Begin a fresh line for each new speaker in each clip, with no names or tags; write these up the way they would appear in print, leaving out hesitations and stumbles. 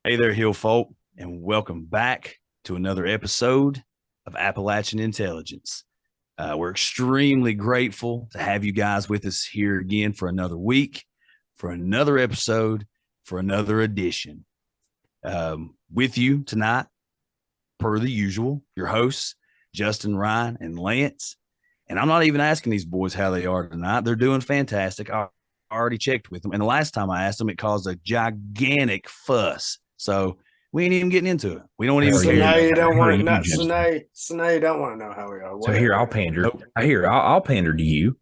Hey there, Hill folk, and welcome back to another episode of Appalachian Intelligence. We're extremely grateful to have you guys with us here again for another week, for another episode, for another edition. With you tonight, per the usual, your hosts, Justin, Ryan, and Lance. And I'm not even asking these boys how they are tonight. They're doing fantastic. I already checked with them. And the last time I asked them, it caused a gigantic fuss. So we ain't even getting into it. We don't
How
even
are
So
care
now
you?
you
anymore.
don't
How are
want to
you,
know. So
Justin?
now, so now you don't want to know how we are.
So here, I'll
Whatever.
pander.
Nope.
I'll pander to you.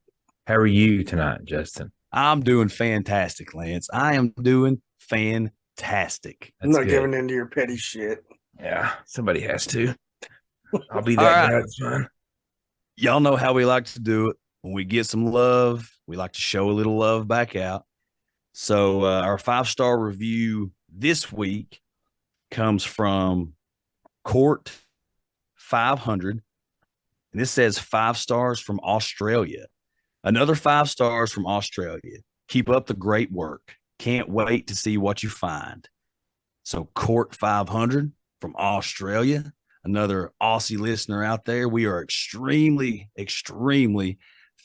How are you tonight, Justin?
I'm doing fantastic, Lance. I am doing fantastic.
I'm
That's
not
good.
giving into your petty shit.
Yeah, somebody has to. I'll be
All
that
right.
guy. It's fine.
Y'all know how we like to do it. When we get some love, we like to show a little love back out. So our 5-star review this week comes from Court 500. And this says 5 stars from Australia. Another 5 stars from Australia. Keep up the great work. Can't wait to see what you find. So Court 500 from Australia, another Aussie listener out there. We are extremely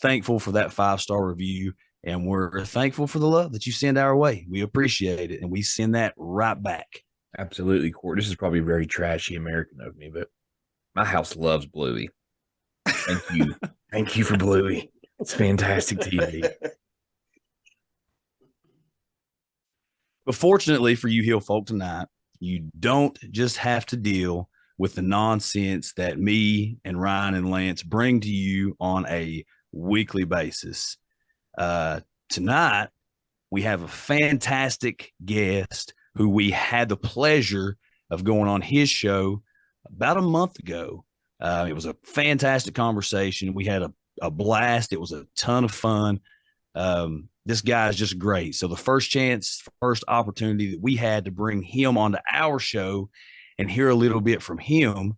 thankful for that 5-star review. And we're thankful for the love that you send our way. We appreciate it. And we send that right back.
Absolutely, Court. This is probably very trashy American of me, but my house loves Bluey. Thank you. Thank you for Bluey. It's fantastic TV.
But fortunately for you Hill folk tonight, you don't just have to deal with the nonsense that me and Ryan and Lance bring to you on a weekly basis. Tonight, we have a fantastic guest who we had the pleasure of going on his show about a month ago. It was a fantastic conversation. We had a blast. It was a ton of fun. This guy is just great. So the first opportunity that we had to bring him onto our show and hear a little bit from him,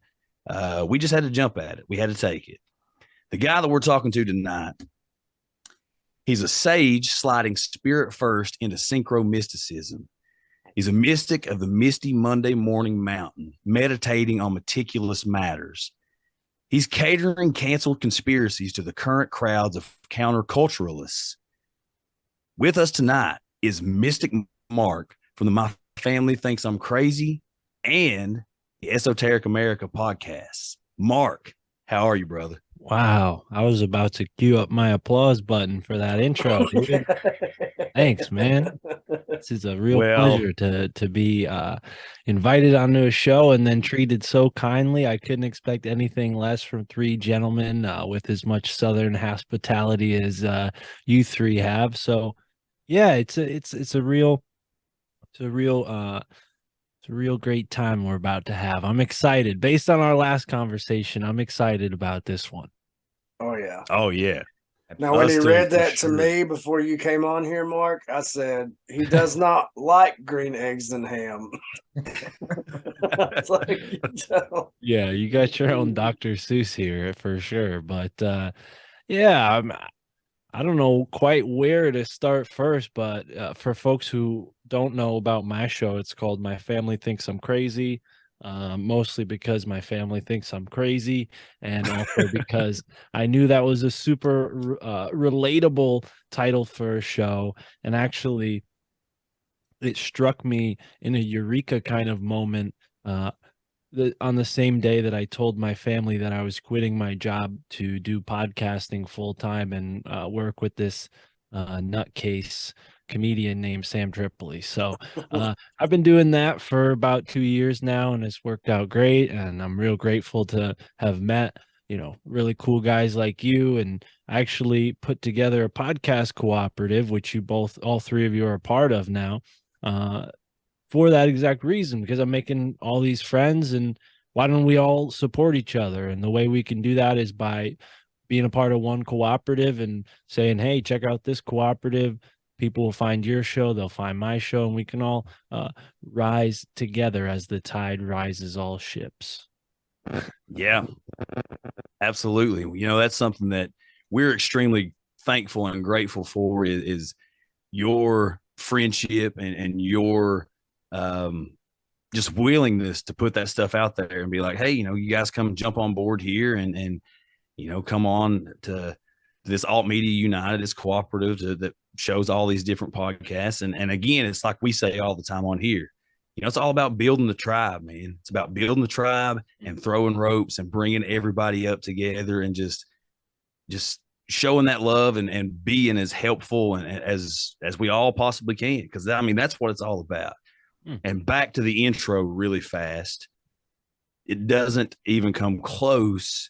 we just had to jump at it. We had to take it. The guy that we're talking to tonight, he's a sage sliding spirit first into synchro mysticism. He's a mystic of the misty Monday morning mountain, meditating on meticulous matters. He's catering canceled conspiracies to the current crowds of counterculturalists. With us tonight is Mystic Mark from the My Family Thinks I'm Crazy and the Esoteric America Podcasts. Mark, how are you, brother?
Wow, I was about to cue up my applause button for that intro, dude. Thanks, man. This is a real
Well,
pleasure to be invited onto a show and then treated so kindly. I couldn't expect anything less from three gentlemen with as much Southern hospitality as you three have. So, yeah, it's a real it's a real it's a real great time we're about to have. I'm excited. Based on our last conversation, I'm excited about this one.
Oh yeah.
oh yeah.
Now, when
Us
he
too,
read
for
that to
sure.
me before you came on here, Mark, I said he does not like green eggs and ham. It's like,
Yeah, you got your own Dr. Seuss here for sure. But yeah, I don't know quite where to start first, but for folks who don't know about my show, it's called My Family Thinks I'm Crazy. Mostly because my family thinks I'm crazy, and also because I knew that was a super relatable title for a show. And actually, it struck me in a eureka kind of moment uh, on the same day that I told my family that I was quitting my job to do podcasting full time and work with this nutcase comedian named Sam Tripoli. So I've been doing that for about 2 years now, and it's worked out great. And I'm real grateful to have met, really cool guys like you. And I actually put together a podcast cooperative, which all three of you are a part of now. Uh, for that exact reason, because I'm making all these friends, and why don't we all support each other? And the way we can do that is by being a part of one cooperative and saying, hey, check out this cooperative. People will find your show, they'll find my show, and we can all rise together as the tide rises all ships.
Yeah, absolutely. That's something that we're extremely thankful and grateful for is your friendship and your just willingness to put that stuff out there and be like, hey, you guys come jump on board here and come on to this Alt Media United, this cooperative that shows all these different podcasts. And again, it's like we say all the time on here, it's all about building the tribe, man. It's about building the tribe and throwing ropes and bringing everybody up together and just showing that love and being as helpful and as we all possibly can. Because that's what it's all about. And back to the intro really fast. It doesn't even come close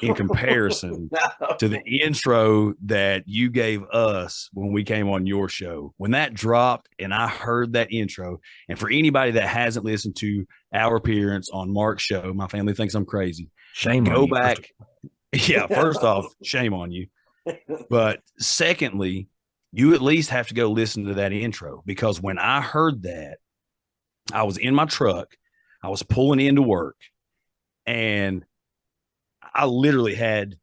in comparison to the intro that you gave us when we came on your show. When that dropped and I heard that intro, and for anybody that hasn't listened to our appearance on Mark's show, my family thinks I'm crazy.
Shame
Go
on you.
back. Yeah, first off, shame on you. But secondly, you at least have to go listen to that intro, because when I heard that, I was in my truck, I was pulling into work, and I literally had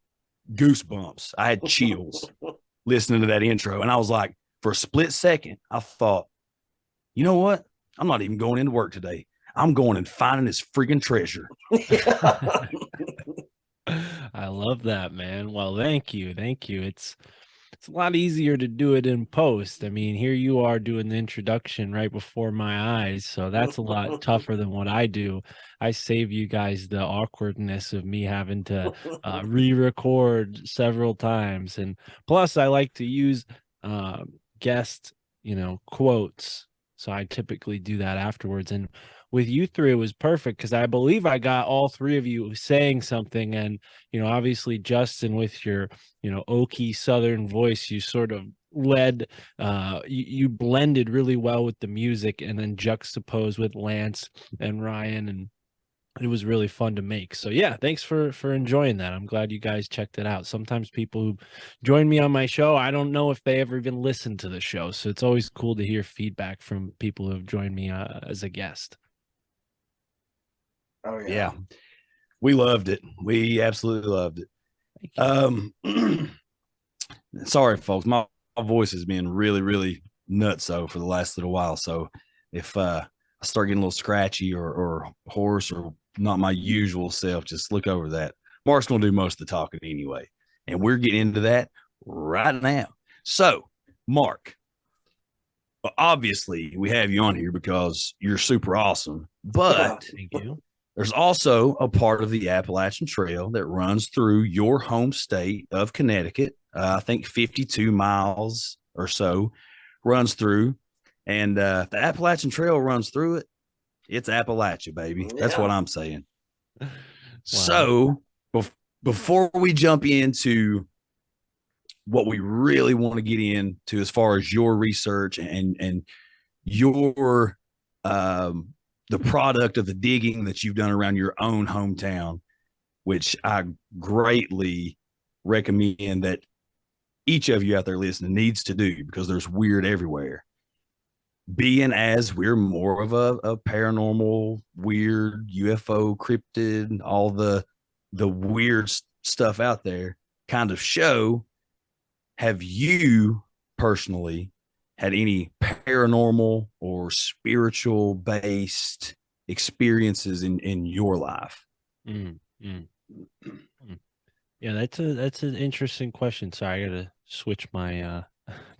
goosebumps. I had chills listening to that intro. And I was like, for a split second, I thought, you know what? I'm not even going into work today. I'm going and finding this freaking treasure.
I love that, man. Well, thank you. Thank you. It's a lot easier to do it in post. I mean, here you are doing the introduction right before my eyes. So that's a lot tougher than what I do. I save you guys the awkwardness of me having to re-record several times. And plus I like to use guest, quotes. So I typically do that afterwards. And with you three, it was perfect because I believe I got all three of you saying something. And, obviously Justin, with your, oaky Southern voice, you sort of led, you blended really well with the music and then juxtaposed with Lance and Ryan. And it was really fun to make. So yeah, thanks for enjoying that. I'm glad you guys checked it out. Sometimes people who join me on my show, I don't know if they ever even listened to the show. So it's always cool to hear feedback from people who have joined me as a guest.
Oh
Yeah. We loved it. We absolutely loved it. Sorry, folks. My voice has been really, really nutso for the last little while. So if I start getting a little scratchy or hoarse or not my usual self, just look over that. Mark's going to do most of the talking anyway. And we're getting into that right now. So, Mark, obviously we have you on here because you're super awesome. But
thank you.
There's also a part of the Appalachian Trail that runs through your home state of Connecticut. I think 52 miles or so runs through. And the Appalachian Trail runs through it. It's Appalachia, baby. That's what I'm saying. Wow. So before we jump into what we really want to get into as far as your research and your the product of the digging that you've done around your own hometown, which I greatly recommend that each of you out there listening needs to do, because there's weird everywhere. Being as we're more of a paranormal, weird, UFO, cryptid, all the weird stuff out there kind of show, have you personally had any paranormal or spiritual based experiences in your life?
Yeah, that's an interesting question. Sorry, I gotta switch my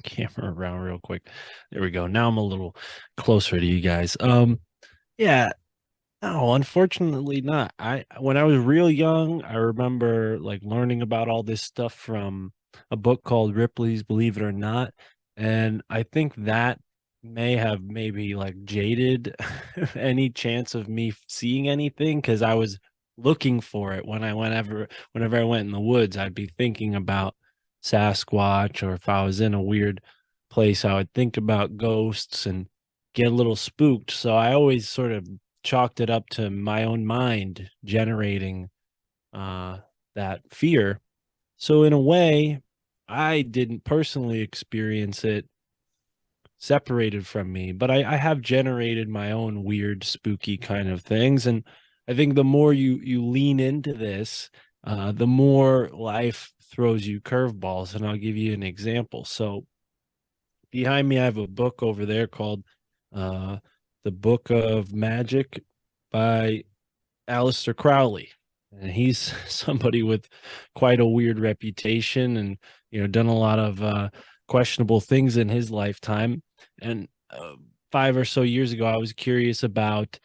camera around real quick. There we go. Now I'm a little closer to you guys. Yeah, no, unfortunately not. When I was real young, I remember like learning about all this stuff from a book called Ripley's Believe It or Not. And I think that may have maybe like jaded any chance of me seeing anything, because I was looking for it whenever I went in the woods. I'd be thinking about Sasquatch, or if I was in a weird place, I would think about ghosts and get a little spooked. So I always sort of chalked it up to my own mind generating that fear. So in a way, I didn't personally experience it separated from me, but I have generated my own weird, spooky kind of things. And I think the more you lean into this, the more life throws you curveballs. And I'll give you an example. So behind me, I have a book over there called The The Book of Magic by Aleister Crowley. And he's somebody with quite a weird reputation and, done a lot of questionable things in his lifetime. And 5 or so years ago, I was curious about,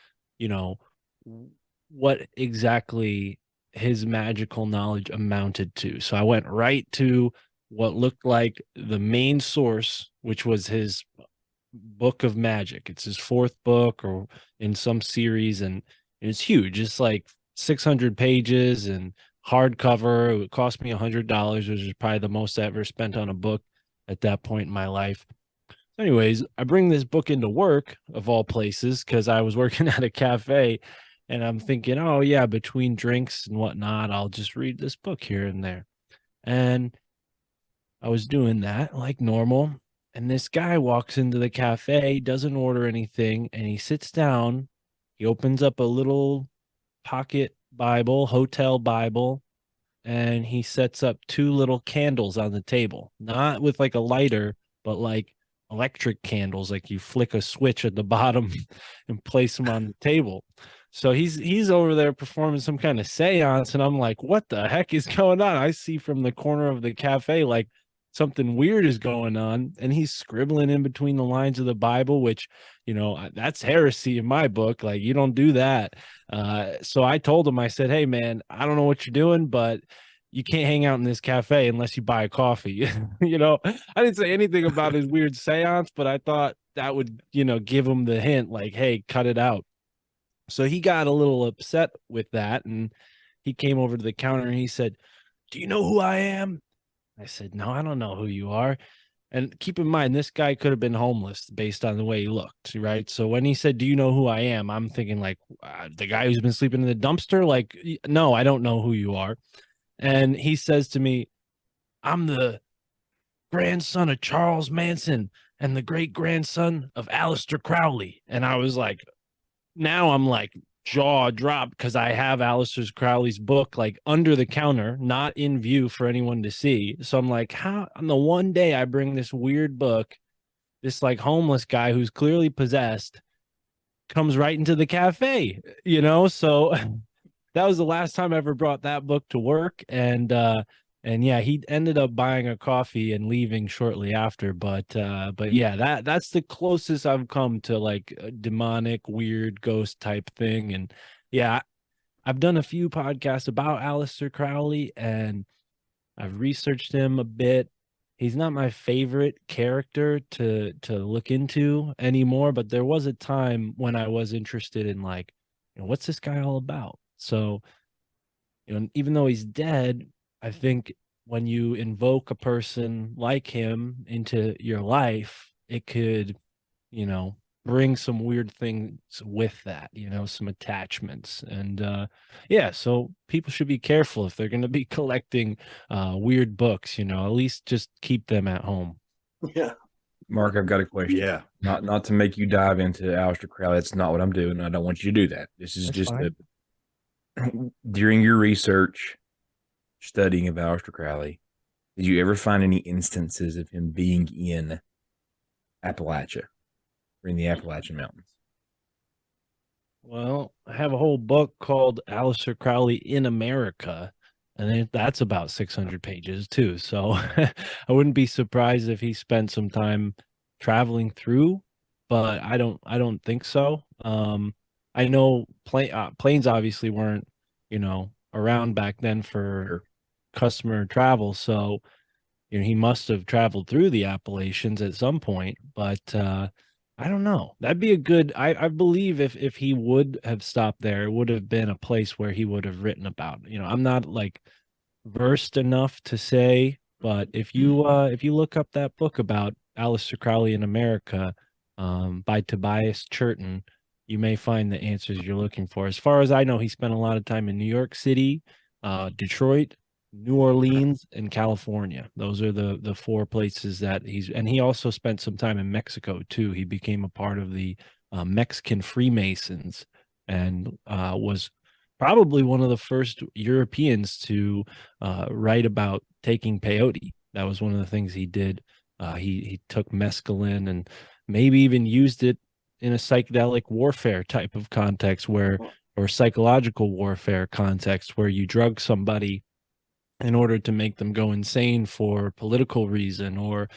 what exactly his magical knowledge amounted to. So I went right to what looked like the main source, which was his Book of Magic. It's his fourth book or in some series, and it's huge. It's like 600 pages and hardcover. It cost me $100, which is probably the most I ever spent on a book at that point in my life. Anyways, I bring this book into work, of all places, because I was working at a cafe, and I'm thinking, oh yeah, between drinks and whatnot, I'll just read this book here and there. And I was doing that like normal. And this guy walks into the cafe, doesn't order anything, and he sits down. He opens up a little pocket Bible, hotel Bible, and he sets up 2 little candles on the table, not with like a lighter, but like electric candles, like you flick a switch at the bottom and place them on the table. So he's over there performing some kind of seance, and I'm like, what the heck is going on? I see from the corner of the cafe like something weird is going on, and he's scribbling in between the lines of the Bible, which, that's heresy in my book. Like, you don't do that. So I told him, I said, hey man, I don't know what you're doing, but you can't hang out in this cafe unless you buy a coffee. I didn't say anything about his weird seance, but I thought that would, give him the hint, like, hey, cut it out. So he got a little upset with that, and he came over to the counter and he said, do you know who I am? I said, no, I don't know who you are. And keep in mind, this guy could have been homeless based on the way he looked, right? So when he said, do you know who I am? I'm thinking like, the guy who's been sleeping in the dumpster? Like, no, I don't know who you are. And he says to me, I'm the grandson of Charles Manson and the great grandson of Aleister Crowley. And I was like, now I'm like jaw dropped, because I have Aleister Crowley's book like under the counter, not in view for anyone to see. So I'm like, how on the one day I bring this weird book, this like homeless guy who's clearly possessed comes right into the cafe, So that was the last time I ever brought that book to work. And yeah, he ended up buying a coffee and leaving shortly after. But yeah, that's the closest I've come to like a demonic, weird ghost type thing. And yeah, I've done a few podcasts about Aleister Crowley, and I've researched him a bit. He's not my favorite character to look into anymore, but there was a time when I was interested in like, what's this guy all about? So, even though he's dead, I think when you invoke a person like him into your life, it could, bring some weird things with that, some attachments. And yeah, so people should be careful if they're going to be collecting weird books, at least just keep them at home.
Yeah.
Mark, I've got a question.
Yeah.
Not to make you dive into Aleister Crowley. That's not what I'm doing. I don't want you to do that. This is
That's
just
fine.
during your research, studying of Aleister Crowley, did you ever find any instances of him being in Appalachia or in the Appalachian Mountains?
Well, I have a whole book called Aleister Crowley in America, and that's about 600 pages too. So I wouldn't be surprised if he spent some time traveling through, but I don't think so. I know planes obviously weren't, around back then for customer travel, so he must have traveled through the Appalachians at some point. But I don't know. That'd be a good. I believe if he would have stopped there, it would have been a place where he would have written about. I'm not like versed enough to say, but if you look up that book about Aleister Crowley in America, by Tobias Churton, you may find the answers you're looking for. As far as I know, he spent a lot of time in New York City, Detroit, New Orleans, and California. Those are the 4 places that and he also spent some time in Mexico too. He became a part of the Mexican Freemasons, and was probably one of the first Europeans to write about taking peyote. That was one of the things he did. He took mescaline and maybe even used it in a psychedelic warfare type of context or psychological warfare context where you drug somebody in order to make them go insane for political reason or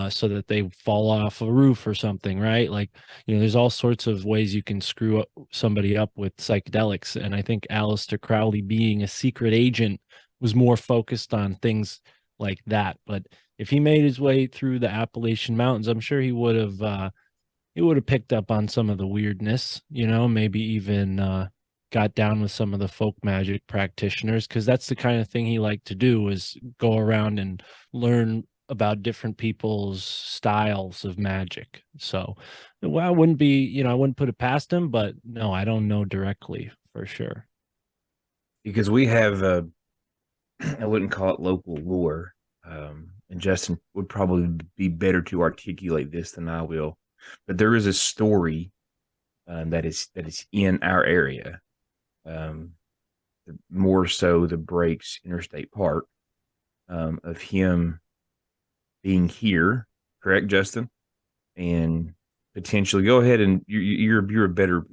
so that they fall off a roof or something, right? Like, there's all sorts of ways you can screw up somebody up with psychedelics. And I think Aleister Crowley being a secret agent was more focused on things like that. But if he made his way through the Appalachian Mountains, I'm sure he would have picked up on some of the weirdness, maybe even got down with some of the folk magic practitioners, because that's the kind of thing he liked to do, is go around and learn about different people's styles of magic. So, well, I wouldn't put it past him, but no, I don't know directly for sure.
Because we have, I wouldn't call it local lore, and Justin would probably be better to articulate this than I will. But there is a story that is in our area, more so the Breaks Interstate Park, of him being here, correct, Justin? And potentially, go ahead, and you're a better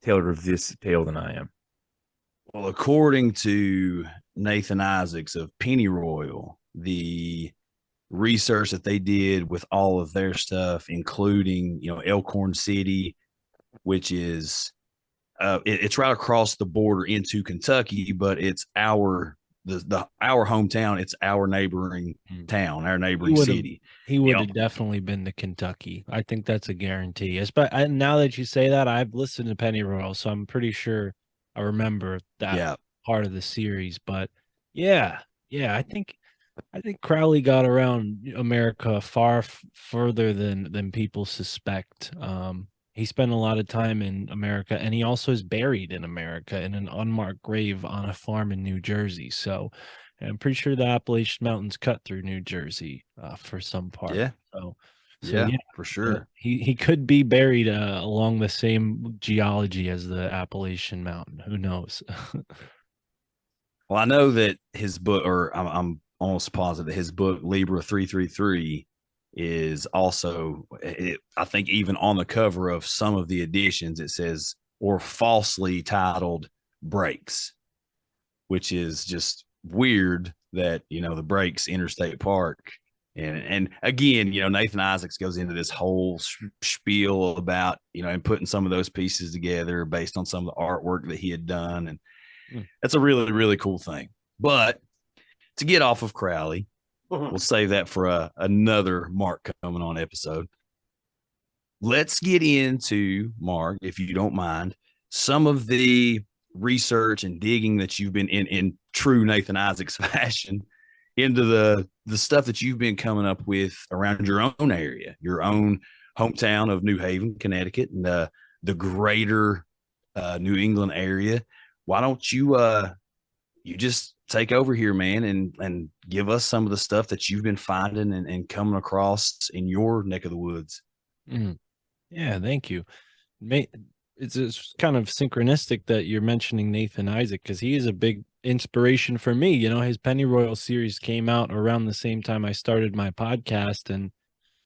teller of this tale than I am.
Well, according to Nathan Isaacs of Pennyroyal, the research that they did with all of their stuff, including Elkhorn City, which is it's right across the border into Kentucky, but it's our hometown. It's our neighboring town, our neighboring city.
He would have definitely been to Kentucky. I think that's a guarantee. But now that you say that, I've listened to Pennyroyal, so I'm pretty sure I remember that part of the series. But yeah, I think Crowley got around America far further than people suspect. He spent a lot of time in America, and he also is buried in America in an unmarked grave on a farm in New Jersey. So I'm pretty sure the Appalachian Mountains cut through New Jersey for some part.
Yeah.
So
yeah, for sure.
He could be buried along the same geology as the Appalachian Mountain. Who knows?
Well, I know that his book, or I'm almost positive that his book Libra 333 is also, I think even on the cover of some of the editions, it says, or falsely titled, Breaks, which is just weird that, the Breaks Interstate Park. And again, Nathan Isaacs goes into this whole spiel about, and putting some of those pieces together based on some of the artwork that he had done. And that's a really, really cool thing. But to get off of Crowley, we'll save that for another Mark coming on episode. Let's get into, Mark, if you don't mind, some of the research and digging that you've been in true Nathan Isaacs fashion into the stuff that you've been coming up with around your own area, your own hometown of New Haven, Connecticut, and the greater New England area. Why don't you just take over here, man, and give us some of the stuff that you've been finding and coming across in your neck of the woods.
Yeah, thank you. It's kind of synchronistic that you're mentioning Nathan Isaac, because he is a big inspiration for me. His Pennyroyal series came out around the same time I started my podcast, and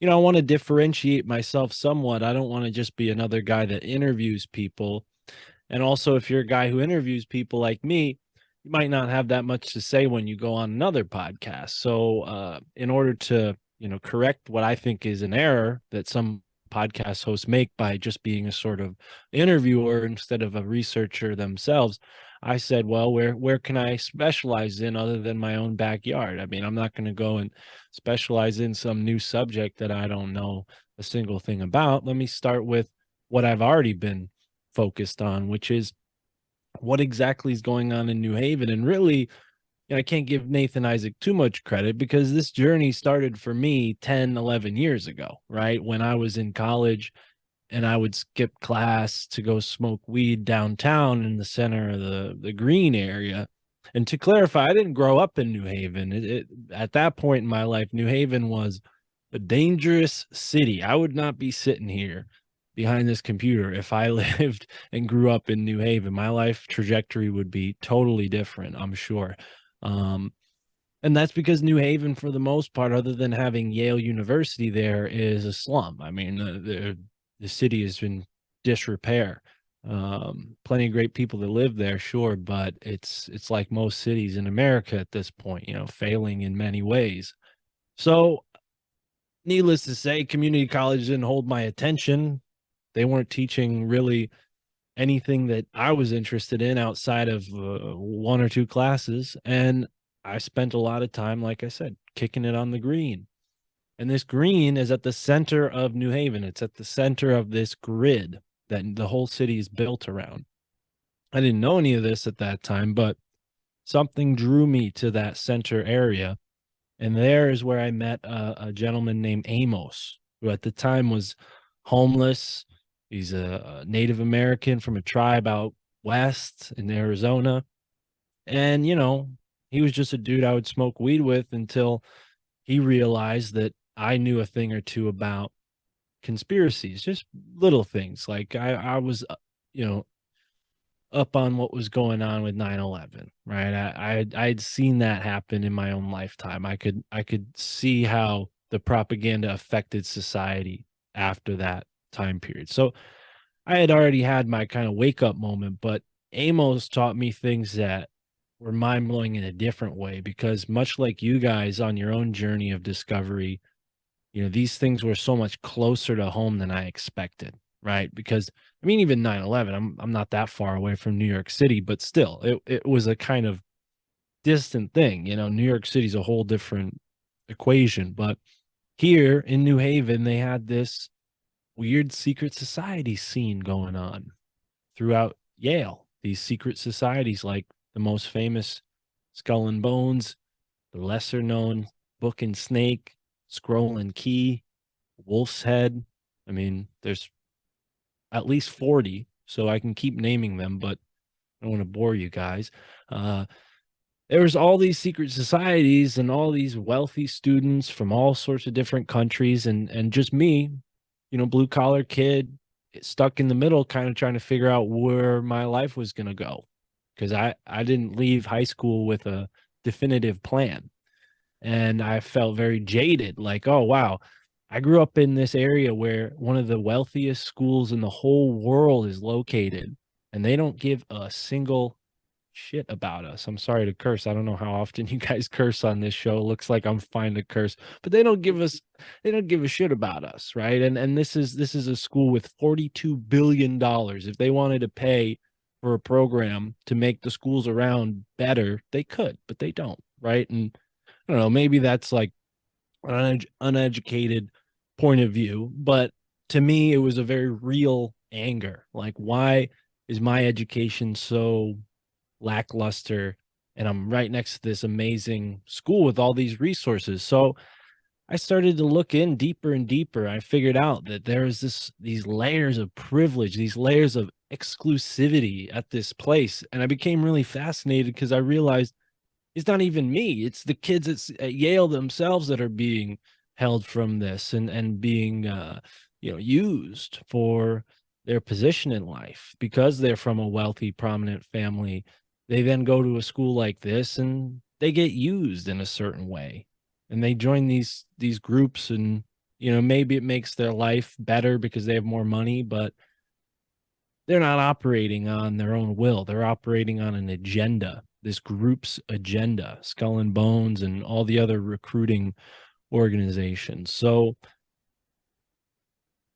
I want to differentiate myself somewhat. I don't want to just be another guy that interviews people. And also, if you're a guy who interviews people like me, you might not have that much to say when you go on another podcast. So in order to, correct what I think is an error that some podcast hosts make by just being a sort of interviewer instead of a researcher themselves, I said, well, where can I specialize in other than my own backyard? I mean, I'm not going to go and specialize in some new subject that I don't know a single thing about. Let me start with what I've already been focused on, which is what exactly is going on in New Haven. And really, I can't give Nathan Isaac too much credit, because this journey started for me 10, 11 years ago, right? When I was in college and I would skip class to go smoke weed downtown in the center of the green area. And to clarify, I didn't grow up in New Haven. At that point in my life, New Haven was a dangerous city. I would not be sitting here behind this computer if I lived and grew up in New Haven. My life trajectory would be totally different, I'm sure. And that's because New Haven, for the most part, other than having Yale University there, is a slum. I mean, the city is in disrepair. Plenty of great people that live there, sure, but it's like most cities in America at this point, failing in many ways. So, needless to say, community college didn't hold my attention. They weren't teaching really anything that I was interested in outside of one or two classes. And I spent a lot of time, like I said, kicking it on the green. And this green is at the center of New Haven. It's at the center of this grid that the whole city is built around. I didn't know any of this at that time, but something drew me to that center area. And there is where I met a gentleman named Amos, who at the time was homeless. He's a Native American from a tribe out west in Arizona. And, he was just a dude I would smoke weed with until he realized that I knew a thing or two about conspiracies, just little things. Like I was, you know, up on what was going on with 9/11, right? I'd seen that happen in my own lifetime. I could see how the propaganda affected society after that time period. So I had already had my kind of wake up moment, but Amos taught me things that were mind blowing in a different way, because much like you guys on your own journey of discovery, these things were so much closer to home than I expected, right? Because I mean, even 9/11, I'm not that far away from New York City, but still, it was a kind of distant thing. New York City's a whole different equation. But here in New Haven, they had this weird secret society scene going on throughout Yale. These secret societies, like the most famous Skull and Bones, the lesser known Book and Snake, Scroll and Key, Wolf's Head. I mean, there's at least 40, so I can keep naming them, but I don't want to bore you guys. There was all these secret societies and all these wealthy students from all sorts of different countries, and just me, blue collar kid stuck in the middle, kind of trying to figure out where my life was going to go, because I didn't leave high school with a definitive plan. And I felt very jaded, like, oh, wow, I grew up in this area where one of the wealthiest schools in the whole world is located, and they don't give a single shit about us. I'm sorry to curse. I don't know how often you guys curse on this show. It looks like I'm fine to curse, but they don't give a shit about us, right? And this is a school with $42 billion. If they wanted to pay for a program to make the schools around better, they could, but they don't, right? And I don't know, maybe that's like an uneducated point of view, but to me, it was a very real anger. Like, why is my education so lackluster, and I'm right next to this amazing school with all these resources? So I started to look in deeper and deeper. I figured out that there is these layers of privilege, these layers of exclusivity at this place. And I became really fascinated because I realized it's not even me. It's the kids at Yale themselves that are being held from this and being used for their position in life, because they're from a wealthy, prominent family. They then go to a school like this and they get used in a certain way, and they join these groups, and maybe it makes their life better because they have more money, but they're not operating on their own will. They're operating on an agenda, this group's agenda, Skull and Bones and all the other recruiting organizations. So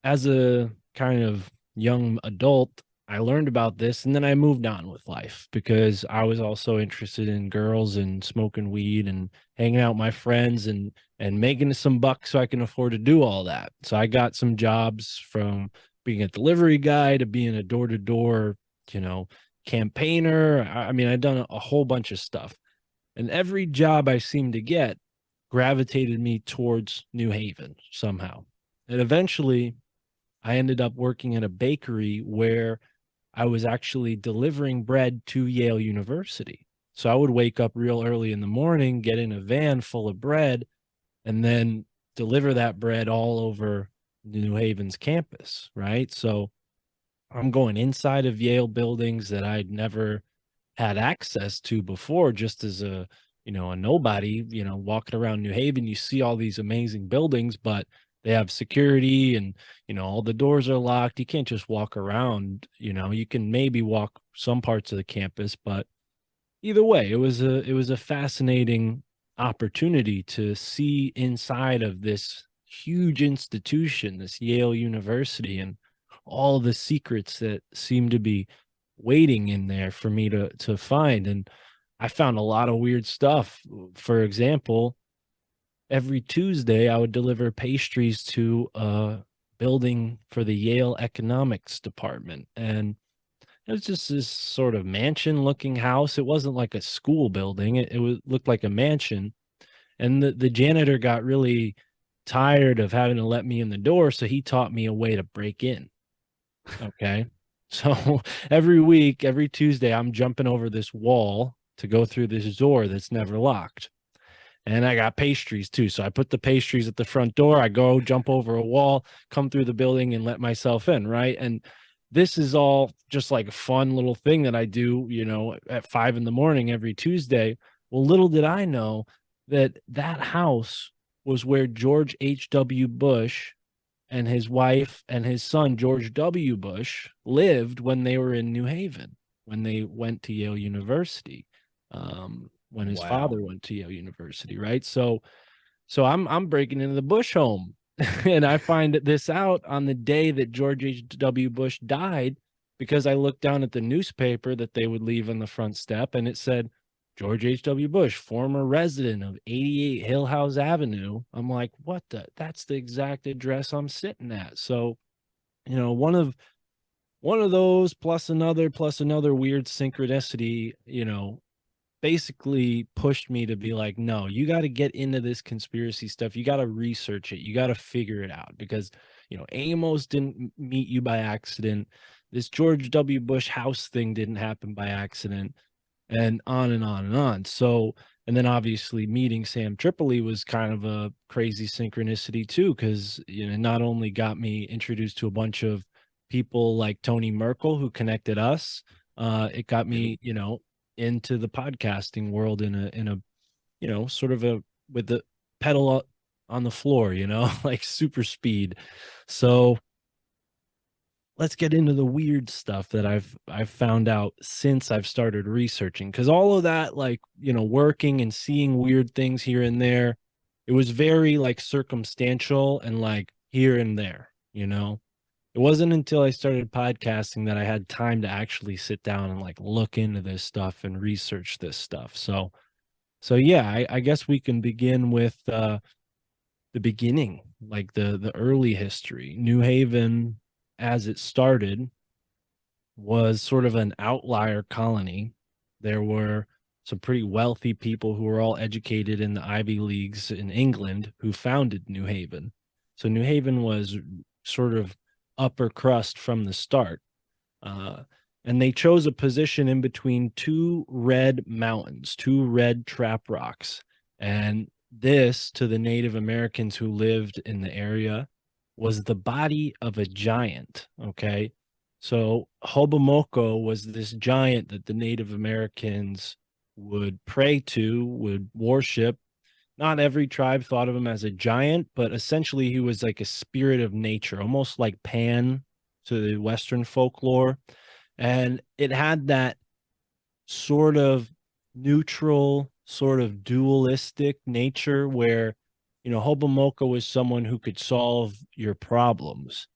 as a kind of young adult, I learned about this, and then I moved on with life because I was also interested in girls and smoking weed and hanging out with my friends and making some bucks so I can afford to do all that. So I got some jobs, from being a delivery guy to being a door-to-door, campaigner. I mean, I've done a whole bunch of stuff, and every job I seemed to get gravitated me towards New Haven somehow. And eventually I ended up working at a bakery where I was actually delivering bread to Yale University. So I would wake up real early in the morning, get in a van full of bread, and then deliver that bread all over New Haven's campus, right? So I'm going inside of Yale buildings that I'd never had access to before, just as a a nobody, walking around New Haven. You see all these amazing buildings, but they have security and, all the doors are locked. You can't just walk around, you can maybe walk some parts of the campus, but either way, it was a fascinating opportunity to see inside of this huge institution, this Yale University, and all the secrets that seem to be waiting in there for me to find. And I found a lot of weird stuff. For example, every Tuesday I would deliver pastries to a building for the Yale economics department. And it was just this sort of mansion looking house. It wasn't like a school building. Looked like a mansion. And the janitor got really tired of having to let me in the door. So he taught me a way to break in. Okay. So every week, every Tuesday, I'm jumping over this wall to go through this door that's never locked. And I got pastries too. So I put the pastries at the front door. I go jump over a wall, come through the building and let myself in. Right. And this is all just like a fun little thing that I do, at 5 a.m. every Tuesday. Well, little did I know that house was where George H.W. Bush and his wife and his son, George W. Bush, lived when they were in New Haven, when they went to Yale University, when his father went to Yale University, right? So I'm breaking into the Bush home. And I find this out on the day that George H.W. Bush died, because I looked down at the newspaper that they would leave on the front step, and it said, George H.W. Bush, former resident of 88 Hill House Avenue. I'm like, what that's the exact address I'm sitting at. So, one of those plus another weird synchronicity, basically pushed me to be like, no, you got to get into this conspiracy stuff. You got to research it. You got to figure it out, because, Amos didn't meet you by accident. This George W. Bush house thing didn't happen by accident, and on and on and on. So, and then obviously meeting Sam Tripoli was kind of a crazy synchronicity too, because, not only got me introduced to a bunch of people like Tony Merkel, who connected us, it got me, into the podcasting world in a sort of with the pedal on the floor, like super speed. So let's get into the weird stuff that I've found out since I've started researching, because all of that, like, working and seeing weird things here and there, it was very like circumstantial and like here and there. It wasn't until I started podcasting that I had time to actually sit down and like look into this stuff and research this stuff. So yeah, I guess we can begin with the beginning, like the early history. New Haven, as it started, was sort of an outlier colony. There were some pretty wealthy people who were all educated in the Ivy Leagues in England who founded New Haven. So New Haven was sort of upper crust from the start. And they chose a position in between two red mountains, two red trap rocks. And this, to the Native Americans who lived in the area, was the body of a giant. Okay. So Hobomoko was this giant that the Native Americans would pray to, would worship. Not every tribe thought of him as a giant, but essentially he was like a spirit of nature, almost like Pan to the Western folklore. And it had that sort of neutral, sort of dualistic nature where, Hobomoko was someone who could solve your problems.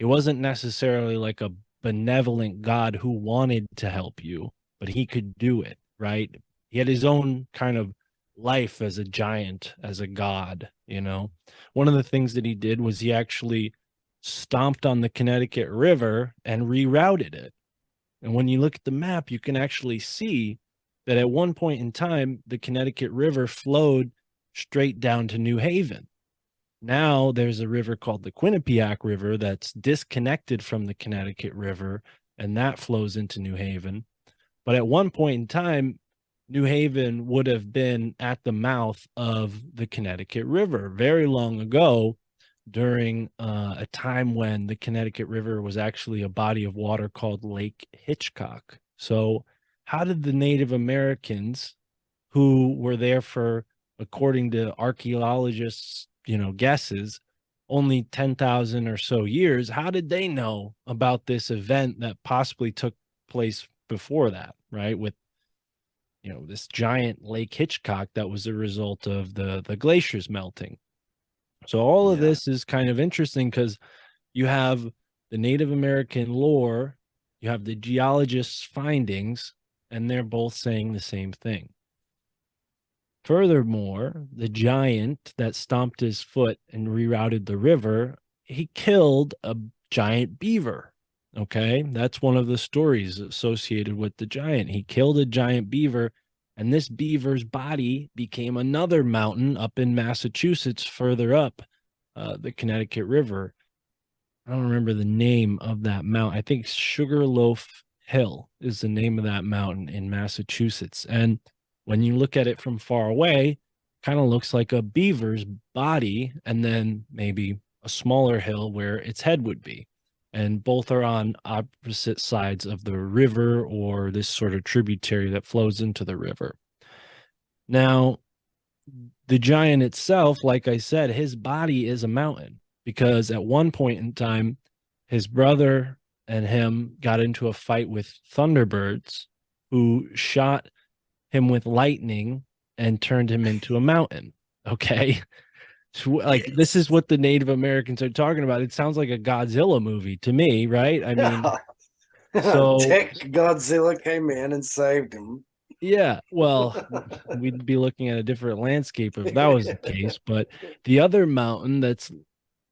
It wasn't necessarily like a benevolent God who wanted to help you, but he could do it, right? He had his own kind of life as a giant, as a god. One of the things that he did was he actually stomped on the Connecticut River and rerouted it. And when you look at the map, you can actually see that at one point in time, the Connecticut River flowed straight down to New Haven. Now there's a river called the Quinnipiac River that's disconnected from the Connecticut River, and that flows into New Haven. But at one point in time, New Haven would have been at the mouth of the Connecticut River very long ago, during a time when the Connecticut River was actually a body of water called Lake Hitchcock. So how did the Native Americans who were there for, according to archaeologists, guesses, only 10,000 or so years. How did they know about this event that possibly took place before that, right? With this giant Lake Hitchcock that was a result of the glaciers melting. So all of this is kind of interesting because you have the Native American lore, you have the geologists' findings, and they're both saying the same thing. Furthermore, the giant that stomped his foot and rerouted the river, he killed a giant beaver. Okay, that's one of the stories associated with the giant. He killed a giant beaver, and this beaver's body became another mountain up in Massachusetts, further up the Connecticut River. I don't remember the name of that mountain. I think Sugarloaf Hill is the name of that mountain in Massachusetts. And when you look at it from far away, kind of looks like a beaver's body, and then maybe a smaller hill where its head would be. And both are on opposite sides of the river, or this sort of tributary that flows into the river. Now, the giant itself, like I said, his body is a mountain, because at one point in time, his brother and him got into a fight with thunderbirds who shot him with lightning and turned him into a mountain. Okay. So, like, this is what the Native Americans are talking about. It sounds like a Godzilla movie to me, right? I mean, so
Tech Godzilla came in and saved him.
yeah, well, we'd be looking at a different landscape if that was the case. But the other mountain that's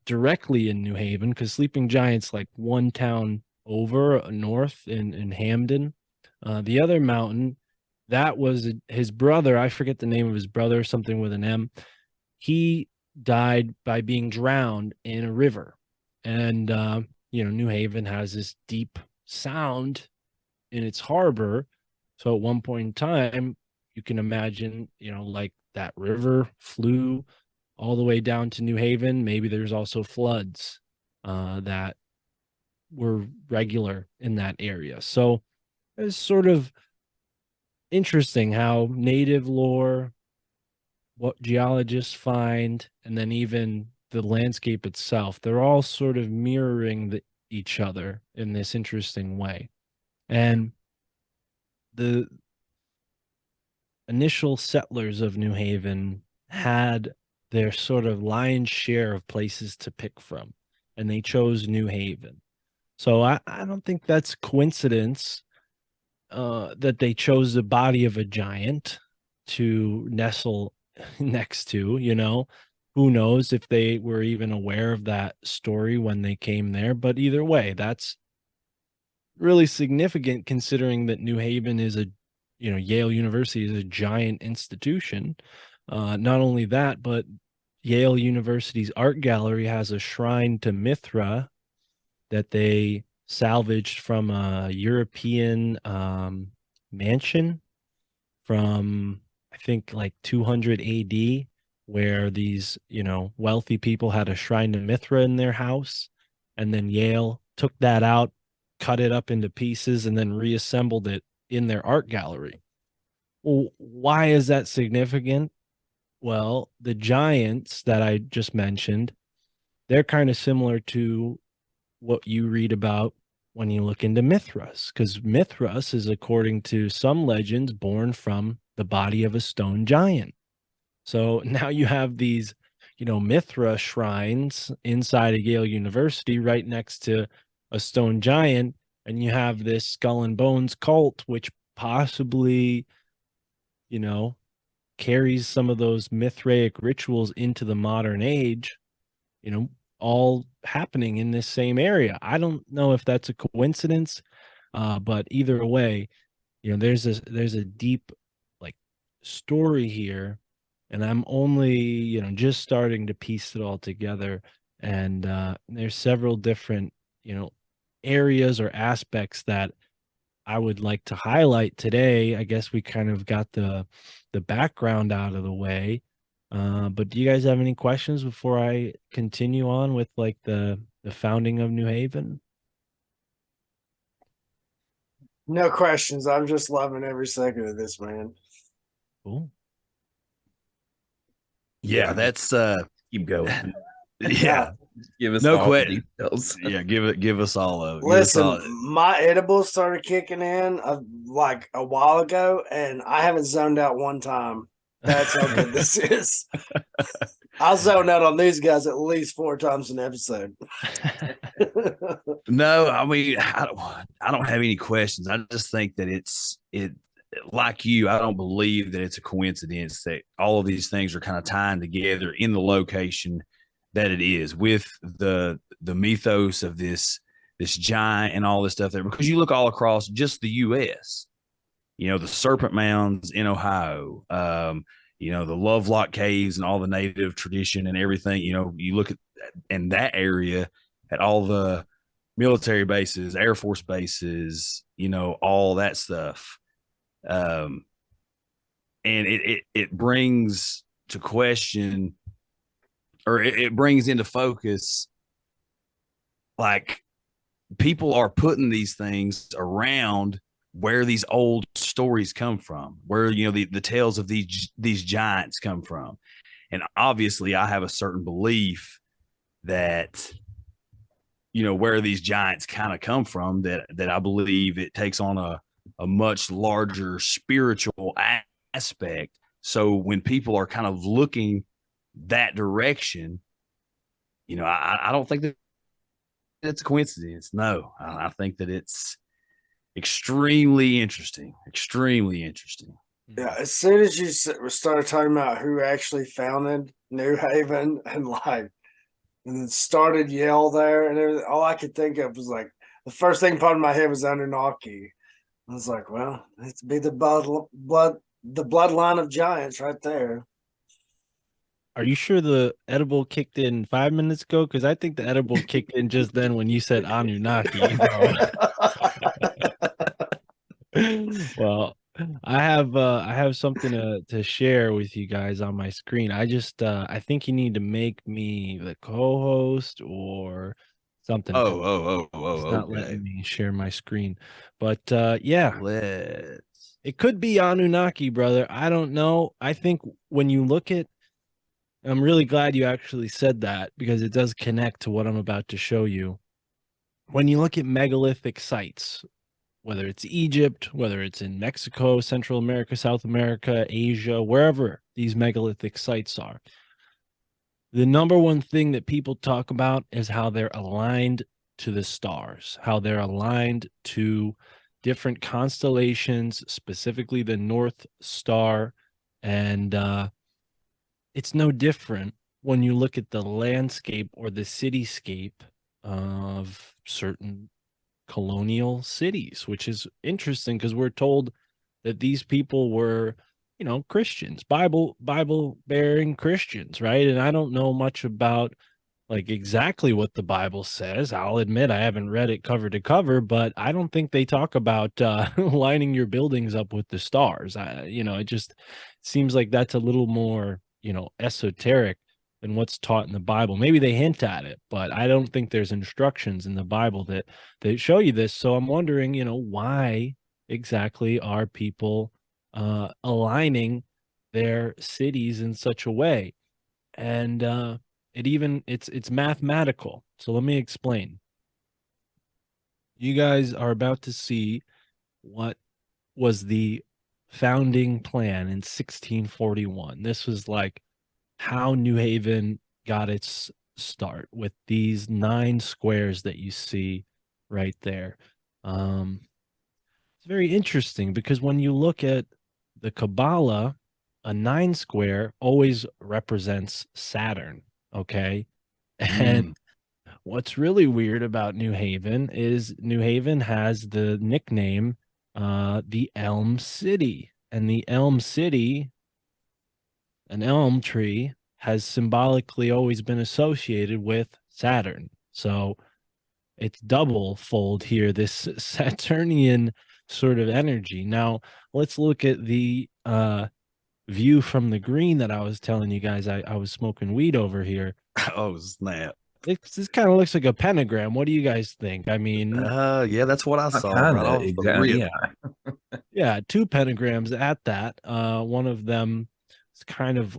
directly in New Haven, because Sleeping Giant's like one town over north in Hamden. The other mountain, that was his brother. I forget the name of his brother, something with an M. He died by being drowned in a river. And, New Haven has this deep sound in its harbor. So at one point in time, you can imagine, like that river flew all the way down to New Haven. Maybe there's also floods that were regular in that area. So it's sort of interesting how native lore, what geologists find, and then even the landscape itself, they're all sort of mirroring each other in this interesting way. And the initial settlers of New Haven had their sort of lion's share of places to pick from, and they chose New Haven. So I don't think that's coincidence that they chose the body of a giant to nestle next to. Who knows if they were even aware of that story when they came there. But either way, that's really significant, considering that New Haven is Yale University is a giant institution. Not only that, but Yale University's art gallery has a shrine to Mithra that they salvaged from a European mansion from, I think, like 200 AD, where these, wealthy people had a shrine to Mithra in their house. And then Yale took that out, cut it up into pieces, and then reassembled it in their art gallery. Well, why is that significant? Well, the giants that I just mentioned, they're kind of similar to what you read about when you look into Mithras, because Mithras is, according to some legends, born from the body of a stone giant. So now you have these, Mithra shrines inside of Yale University right next to a stone giant, and you have this skull and bones cult, which possibly, carries some of those Mithraic rituals into the modern age, all happening in this same area. I don't know if that's a coincidence, but either way, there's a deep like story here, and I'm only just starting to piece it all together. And there's several different areas or aspects that I would like to highlight today. I guess we kind of got the background out of the way. But do you guys have any questions before I continue on with like the founding of New Haven?
No questions. I'm just loving every second of this, man.
Cool.
Yeah, that's
Keep going.
yeah.
Give us
No
all the
question.
details.
Yeah, give us all of it.
Listen, my edibles started kicking in like a while ago, and I haven't zoned out one time. That's how good this is. I zone out on these guys at least 4 times an episode.
No, I mean, I don't have any questions. I just think that it like you, I don't believe that it's a coincidence that all of these things are kind of tying together in the location that it is, with the mythos of this giant and all this stuff there. Because you look all across just the U.S., the Serpent Mounds in Ohio, the Lovelock Caves and all the native tradition and everything. You look at in that area at all the military bases, Air Force bases, all that stuff. And it brings to question, or it brings into focus, like, people are putting these things around where these old stories come from, where the tales of these giants come from. And obviously I have a certain belief that where these giants kind of come from, that I believe it takes on a much larger spiritual aspect. So when people are kind of looking that direction, I don't think that it's a coincidence. No, I think that it's extremely interesting.
Yeah, as soon as you started talking about who actually founded New Haven and then started Yale there and everything, all I could think of was like, the first thing popped in my head was Anunnaki. I was like, well, it's be the bloodline of giants right there.
Are you sure the edible kicked in 5 minutes ago? Because I think the edible kicked in just then when you said Anunnaki, bro. Well, I have something to share with you guys on my screen. I think you need to make me the co-host or something. It's not
Okay.
letting me share my screen. But yeah,
Let's.
it could be Anunnaki, brother. I don't know. I think when you look at, I'm really glad you actually said that, because it does connect to what I'm about to show you. When you look at megalithic sites, whether it's Egypt, whether it's in Mexico, Central America, South America, Asia, wherever these megalithic sites are, the number one thing that people talk about is how they're aligned to the stars, how they're aligned to different constellations, specifically the North Star. And it's no different when you look at the landscape or the cityscape of certain colonial cities, which is interesting because we're told that these people were, Christians, Bible bearing Christians, right? And I don't know much about like exactly what the Bible says. I'll admit I haven't read it cover to cover, but I don't think they talk about lining your buildings up with the stars. It just seems like that's a little more, esoteric than what's taught in the Bible. Maybe they hint at it, but I don't think there's instructions in the Bible that show you this. So I'm wondering, why exactly are people aligning their cities in such a way? And it's mathematical. So let me explain. You guys are about to see what was the founding plan in 1641. This was like how New Haven got its start, with these 9 squares that you see right there. It's very interesting because when you look at the Kabbalah, a 9 square always represents Saturn. Okay. And what's really weird about New Haven is New Haven has the nickname, the Elm City. And the Elm City, an elm tree, has symbolically always been associated with Saturn. So it's double fold here, this Saturnian sort of energy. Now, let's look at the view from the green that I was telling you guys. I was smoking weed over here.
Oh, snap.
This kind of looks like a pentagram. What do you guys think? I mean,
Yeah, that's what I saw
Kinda,
right off the
exactly.
rip.
Yeah.
Yeah, two pentagrams at that. One of them is kind of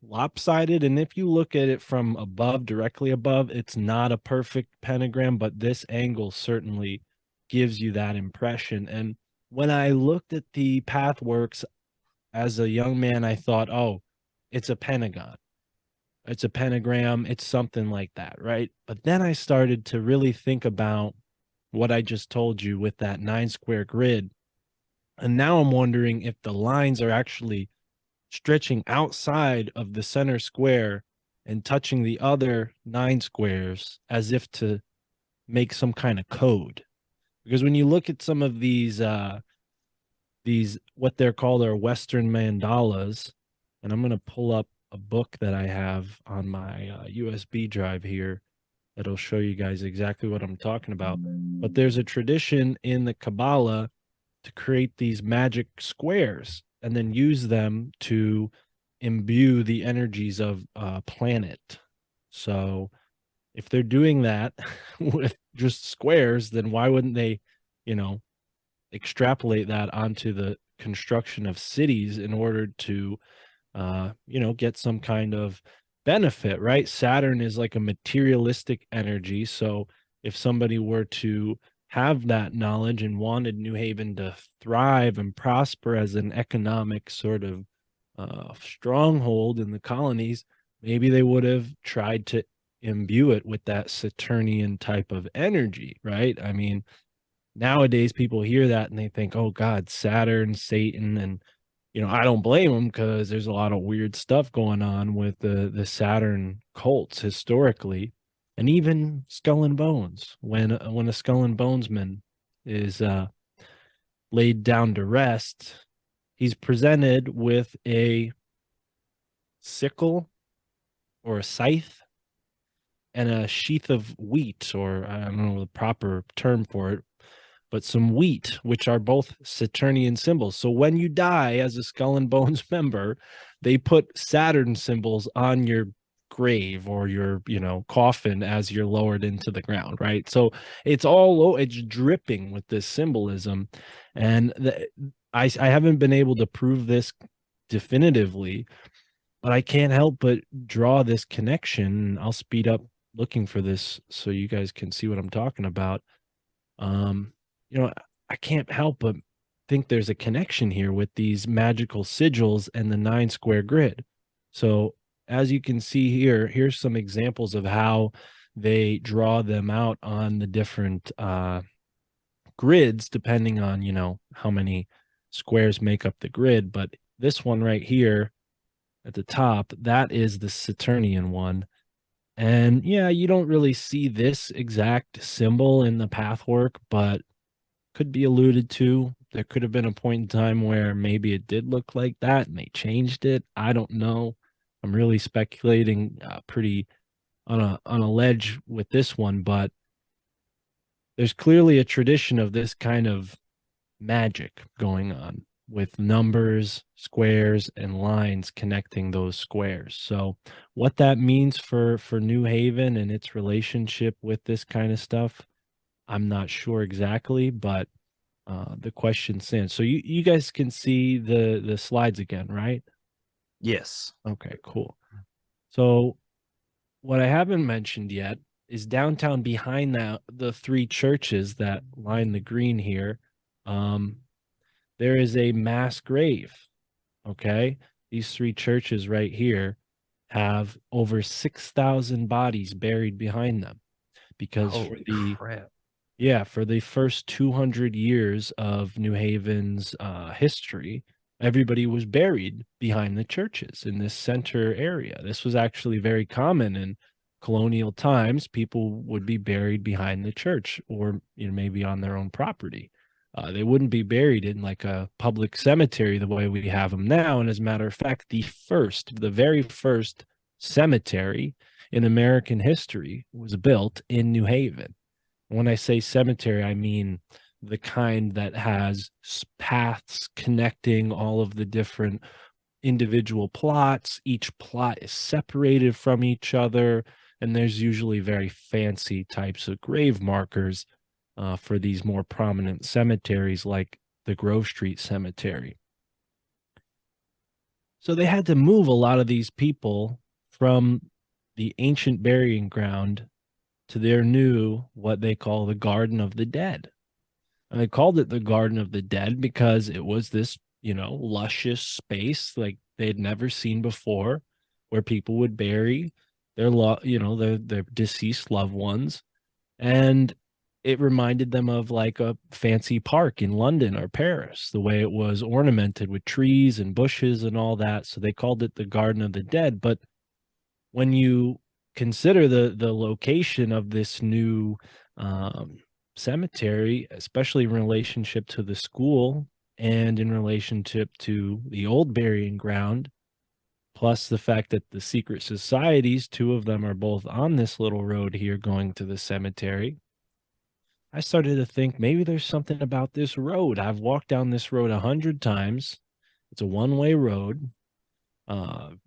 lopsided, and if you look at it from above, directly above, it's not a perfect pentagram, but this angle certainly gives you that impression. And when I looked at the pathworks as a young man, I thought, oh, it's a pentagon. It's a pentagram. It's something like that, right? But then I started to really think about what I just told you with that 9 square grid. And now I'm wondering if the lines are actually stretching outside of the center square and touching the other 9 squares as if to make some kind of code. Because when you look at some of these what they're called are Western mandalas, and I'm going to pull up a book that I have on my USB drive here that'll show you guys exactly what I'm talking about. But there's a tradition in the Kabbalah to create these magic squares and then use them to imbue the energies of a planet. So if they're doing that with just squares, then why wouldn't they, extrapolate that onto the construction of cities in order to get some kind of benefit, right? Saturn is like a materialistic energy. So if somebody were to have that knowledge and wanted New Haven to thrive and prosper as an economic sort of stronghold in the colonies, maybe they would have tried to imbue it with that Saturnian type of energy, right? I mean, nowadays people hear that and they think, oh God, Saturn, Satan, and I don't blame them because there's a lot of weird stuff going on with the Saturn cults historically, and even Skull and Bones. When a Skull and Bonesman is laid down to rest, he's presented with a sickle or a scythe and a sheath of wheat, or I don't know the proper term for it, but some wheat, which are both Saturnian symbols. So when you die as a Skull and Bones member, they put Saturn symbols on your grave or your, coffin as you're lowered into the ground, right? So it's it's dripping with this symbolism. And I haven't been able to prove this definitively, but I can't help but draw this connection. I'll speed up looking for this so you guys can see what I'm talking about. I can't help but think there's a connection here with these magical sigils and the 9 square grid. So as you can see here, here's some examples of how they draw them out on the different grids, depending on, how many squares make up the grid. But this one right here at the top, that is the Saturnian one. And yeah, you don't really see this exact symbol in the pathwork, but could be alluded to. There could have been a point in time where maybe it did look like that and they changed it. I don't know. I'm really speculating pretty on a ledge with this one, but there's clearly a tradition of this kind of magic going on with numbers, squares, and lines connecting those squares. So what that means for New Haven and its relationship with this kind of stuff, I'm not sure exactly, but the question stands. So you guys can see the slides again, right?
Yes.
Okay, cool. So what I haven't mentioned yet is downtown behind the 3 churches that line the green here. There is a mass grave. Okay, these 3 churches right here have over 6,000 bodies buried behind them because for the first 200 years of New Haven's history, everybody was buried behind the churches in this center area. This was actually very common in colonial times. People would be buried behind the church or maybe on their own property. They wouldn't be buried in like a public cemetery the way we have them now. And as a matter of fact, the very first cemetery in American history was built in New Haven. When I say cemetery, I mean the kind that has paths connecting all of the different individual plots. Each plot is separated from each other, and there's usually very fancy types of grave markers for these more prominent cemeteries like the Grove Street Cemetery. So they had to move a lot of these people from the ancient burying ground to their new, what they call the Garden of the Dead. And they called it the Garden of the Dead because it was this, luscious space like they'd never seen before, where people would bury their deceased loved ones. And it reminded them of like a fancy park in London or Paris, the way it was ornamented with trees and bushes and all that. So they called it the Garden of the Dead. But when you consider the location of this new cemetery, especially in relationship to the school and in relationship to the old burying ground, plus the fact that the secret societies, two of them are both on this little road here going to the cemetery, I started to think maybe there's something about this road. I've walked down this road 100 times. It's a one-way road.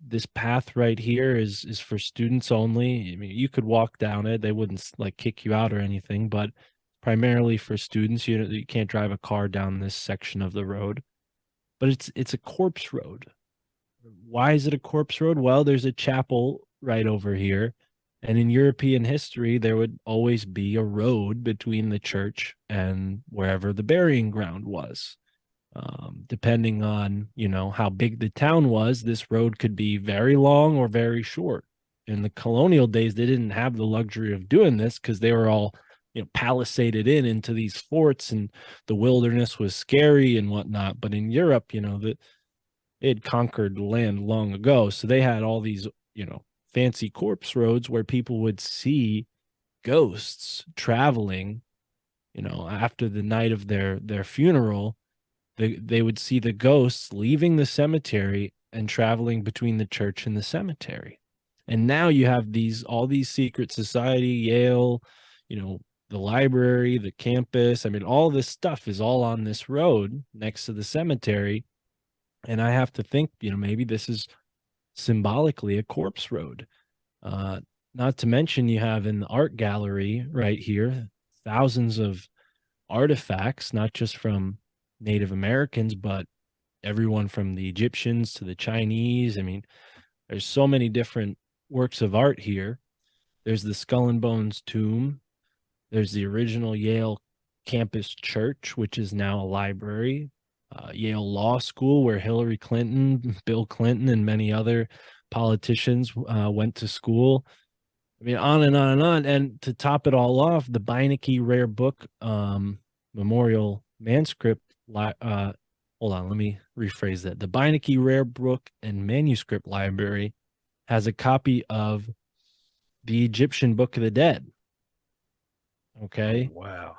This path right here is for students only. I mean, you could walk down it. They wouldn't like kick you out or anything, but primarily for students. You can't drive a car down this section of the road. But it's a corpse road. Why is it a corpse road? Well, there's a chapel right over here. And in European history, there would always be a road between the church and wherever the burying ground was. Depending on, how big the town was, this road could be very long or very short. In the colonial days, they didn't have the luxury of doing this because they were all, palisaded into these forts, and the wilderness was scary and whatnot. But in Europe, it had conquered land long ago. So they had all these, fancy corpse roads where people would see ghosts traveling, after the night of their funeral. They would see the ghosts leaving the cemetery and traveling between the church and the cemetery. And now you have all these secret society, Yale, the library, the campus. I mean, all this stuff is all on this road next to the cemetery. And I have to think, maybe this is symbolically a corpse road. Not to mention you have in the art gallery right here, thousands of artifacts, not just from Native Americans, but everyone from the Egyptians to the Chinese. I mean, there's so many different works of art here. There's the Skull and Bones tomb. There's the original Yale campus church, which is now a library. Yale Law School, where Hillary Clinton, Bill Clinton, and many other politicians went to school. I mean, on and on and on. And to top it all off, the Beinecke Rare Book Memorial Manuscript. Hold on, let me rephrase that. The Beinecke Rare Book and Manuscript Library has a copy of the Egyptian Book of the Dead. Okay.
Oh, wow.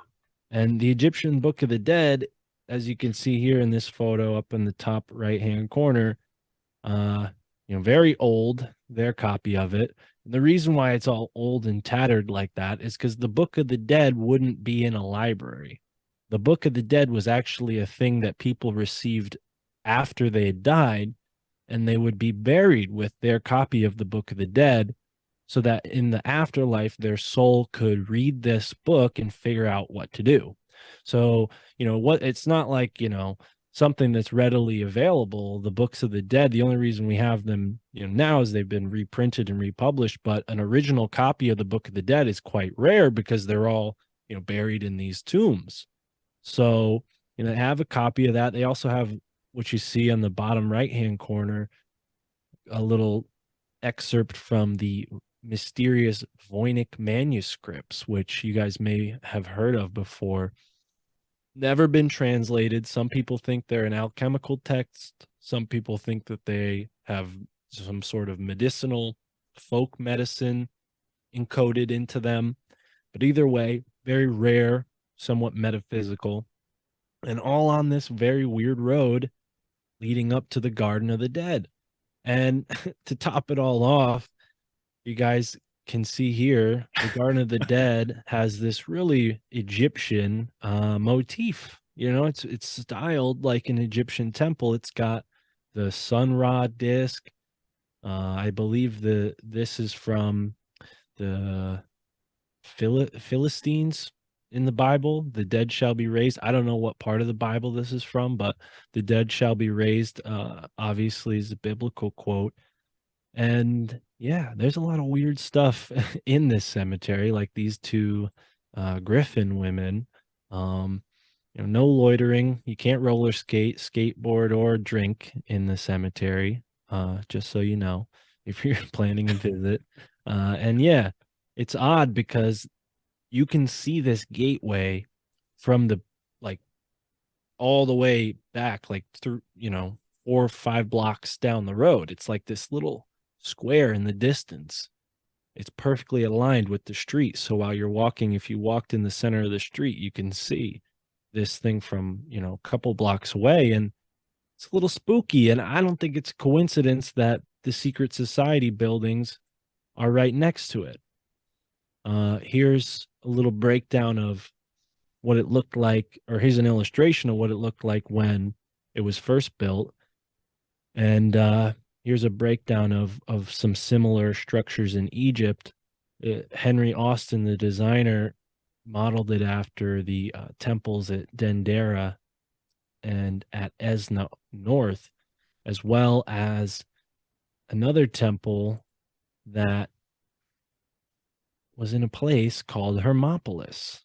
And the Egyptian Book of the Dead, as you can see here in this photo up in the top right-hand corner, very old, their copy of it. And the reason why it's all old and tattered like that is because the Book of the Dead wouldn't be in a library. The Book of the Dead was actually a thing that people received after they had died, and they would be buried with their copy of the Book of the Dead so that in the afterlife, their soul could read this book and figure out what to do. So, it's not like, something that's readily available. The Books of the Dead, the only reason we have them, now is they've been reprinted and republished, but an original copy of the Book of the Dead is quite rare because they're all, buried in these tombs. So, they have a copy of that. They also have what you see on the bottom right-hand corner, a little excerpt from the mysterious Voynich manuscripts, which you guys may have heard of before. Never been translated. Some people think they're an alchemical text. Some people think that they have some sort of medicinal folk medicine encoded into them. But either way, very rare, somewhat metaphysical, and all on this very weird road leading up to the Garden of the Dead. And to top it all off, you guys can see here, the Garden of the Dead has this really Egyptian motif. It's styled like an Egyptian temple. It's got the sun rod disc. I believe this is from the Philistines in the Bible. The dead shall be raised. I don't know what part of the Bible this is from, but the dead shall be raised, obviously is a biblical quote. And yeah, there's a lot of weird stuff in this cemetery, like these two griffin women. No loitering. You can't roller skate, skateboard, or drink in the cemetery. Just so you know, if you're planning a visit. And yeah, it's odd because you can see this gateway from the like all the way back, like through 4 or 5 blocks down the road. It's like this little square in the distance. It's perfectly aligned with the street. So while you're walking, if you walked in the center of the street, you can see this thing from a couple blocks away, and it's a little spooky. And I don't think it's a coincidence that the secret society buildings are right next to it. Here's a little breakdown of what it looked like, or here's an illustration of what it looked like when it was first built. And here's a breakdown of some similar structures in Egypt. Henry Austin, the designer, modeled it after the temples at Dendera and at Esna North, as well as another temple that was in a place called Hermopolis,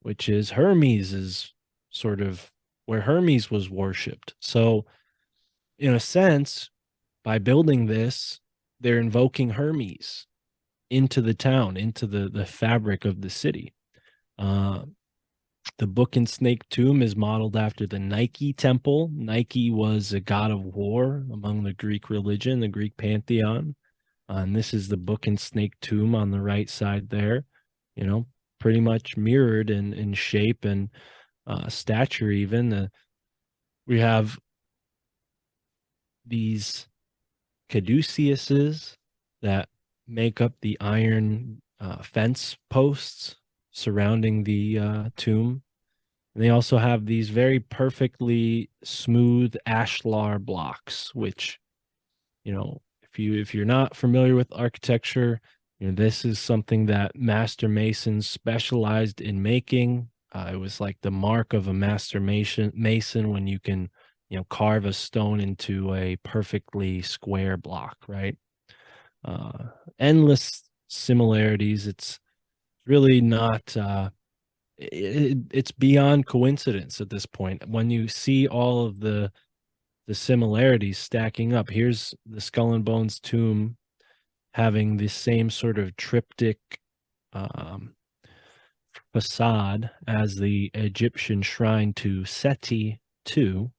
which is Hermes's sort of where Hermes was worshipped. So in a sense, by building this, they're invoking Hermes into the town, into the fabric of the city. The Book and Snake tomb is modeled after the Nike temple. Nike was a god of war among the Greek religion, the Greek pantheon. And this is the Book and Snake tomb on the right side there, pretty much mirrored in shape and stature even. We have these caduceuses that make up the iron fence posts surrounding the tomb. And they also have these very perfectly smooth ashlar blocks, which, if you're not familiar with architecture, this is something that master masons specialized in making. It was like the mark of a master mason when you can, carve a stone into a perfectly square block, right? Endless similarities. It's really not, it's beyond coincidence at this point. When you see all of the similarities stacking up, here's the Skull and Bones tomb having the same sort of triptych facade as the Egyptian shrine to Seti II.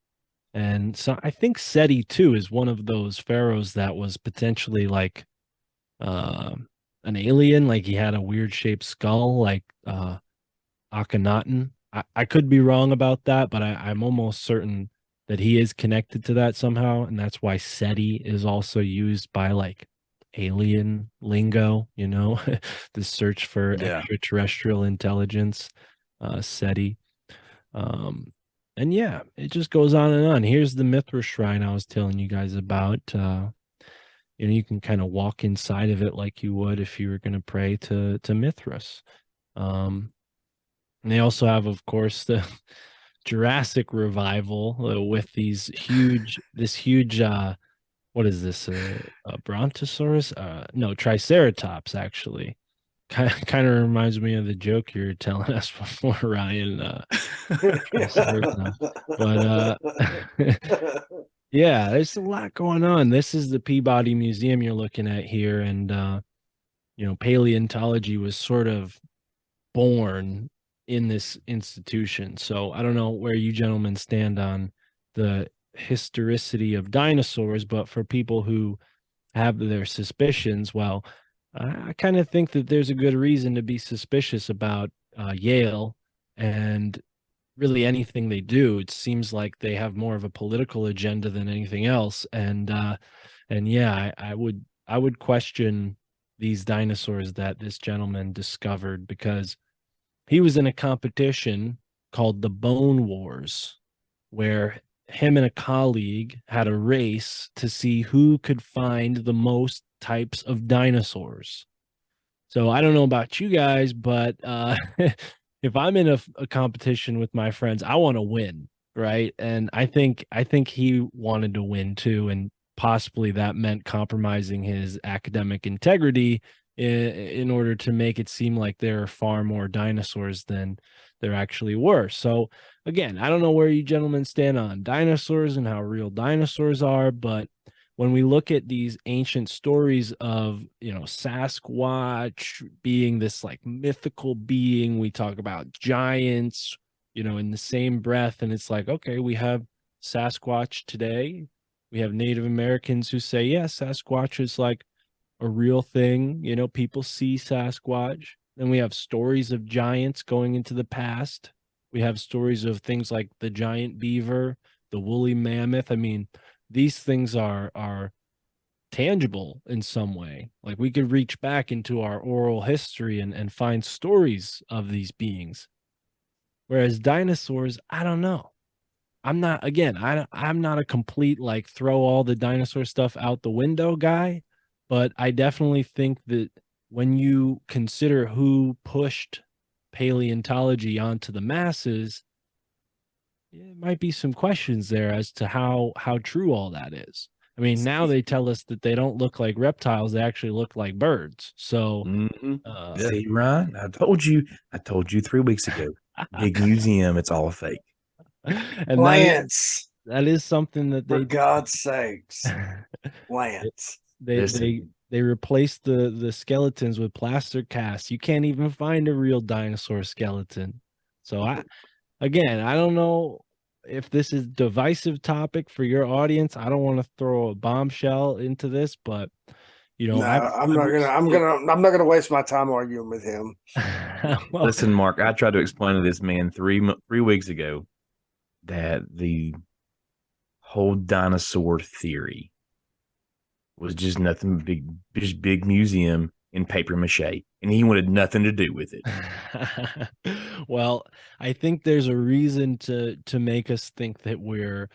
And so I think Seti II is one of those pharaohs that was potentially like an alien, like he had a weird shaped skull, like Akhenaten. I could be wrong about that, but I'm almost certain that he is connected to that somehow, and that's why SETI is also used by like alien lingo, the search for extraterrestrial intelligence, SETI. And yeah, it just goes on and on. Here's the Mithra shrine I was telling you guys about. You can kind of walk inside of it like you would if you were going to pray to Mithras. And they also have, of course, the Jurassic revival with this huge what is this, a brontosaurus, no, triceratops, actually. Kind of reminds me of the joke you were telling us before, Ryan. But yeah, there's a lot going on. This is the Peabody Museum you're looking at here, and paleontology was sort of born in this institution. So I don't know where you gentlemen stand on the historicity of dinosaurs, but for people who have their suspicions, well, I kind of think that there's a good reason to be suspicious about Yale and really anything they do. It seems like they have more of a political agenda than anything else. And yeah, I would question these dinosaurs that this gentleman discovered, because he was in a competition called the Bone Wars, where him and a colleague had a race to see who could find the most types of dinosaurs. So I don't know about you guys, but if I'm in a competition with my friends, I want to win, right? And I think he wanted to win too, and possibly that meant compromising his academic integrity in order to make it seem like there are far more dinosaurs than there actually were. So again, I don't know where you gentlemen stand on dinosaurs and how real dinosaurs are, but when we look at these ancient stories of, Sasquatch being this like mythical being, we talk about giants, in the same breath. And it's like, okay, we have Sasquatch today. We have Native Americans who say, yeah, Sasquatch is like a real thing. People see Sasquatch. Then we have stories of giants going into the past. We have stories of things like the giant beaver, the woolly mammoth. I mean, these things are tangible in some way. Like we could reach back into our oral history and find stories of these beings. Whereas dinosaurs, I don't know. I'm not, again, I'm not a complete like throw all the dinosaur stuff out the window guy, but I definitely think that when you consider who pushed paleontology onto the masses, it might be some questions there as to how true all that is. I mean, now they tell us that they don't look like reptiles; they actually look like birds. So,
See, Ryan, I told you 3 weeks ago. Big museum, it's all fake.
And
plants.
That is something that
For
they,
God's sakes, plants.
they replaced the skeletons with plaster casts. You can't even find a real dinosaur skeleton. So I don't know if this is a divisive topic for your audience. I don't want to throw a bombshell into this, but
No, I'm not gonna waste my time arguing with him.
Well,
listen, Mark, I tried to explain to this man 3 weeks ago that the whole dinosaur theory was just nothing big, just big museum in paper mache, and he wanted nothing to do with it.
Well, I think there's a reason to make us think that we're,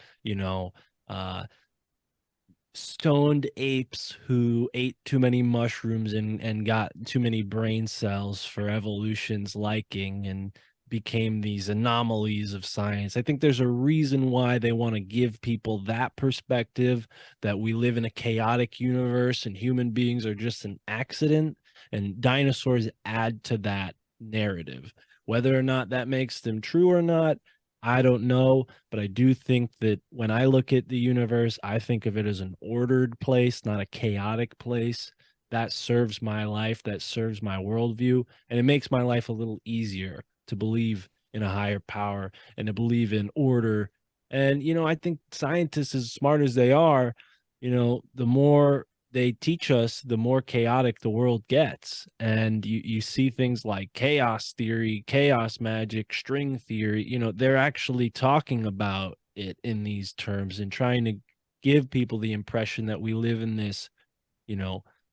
stoned apes who ate too many mushrooms and got too many brain cells for evolution's liking and became these anomalies of science. I think there's a reason why they want to give people that perspective, that we live in a chaotic universe and human beings are just an accident, and dinosaurs add to that narrative. Whether or not that makes them true or not, I don't know, but I do think that when I look at the universe, I think of it as an ordered place, not a chaotic place. That serves my life, that serves my worldview, and it makes my life a little easier to believe in a higher power and to believe in order. And, I think scientists, as smart as they are, the more they teach us, the more chaotic the world gets. And you see things like chaos theory, chaos magic, string theory, they're actually talking about it in these terms and trying to give people the impression that we live in this,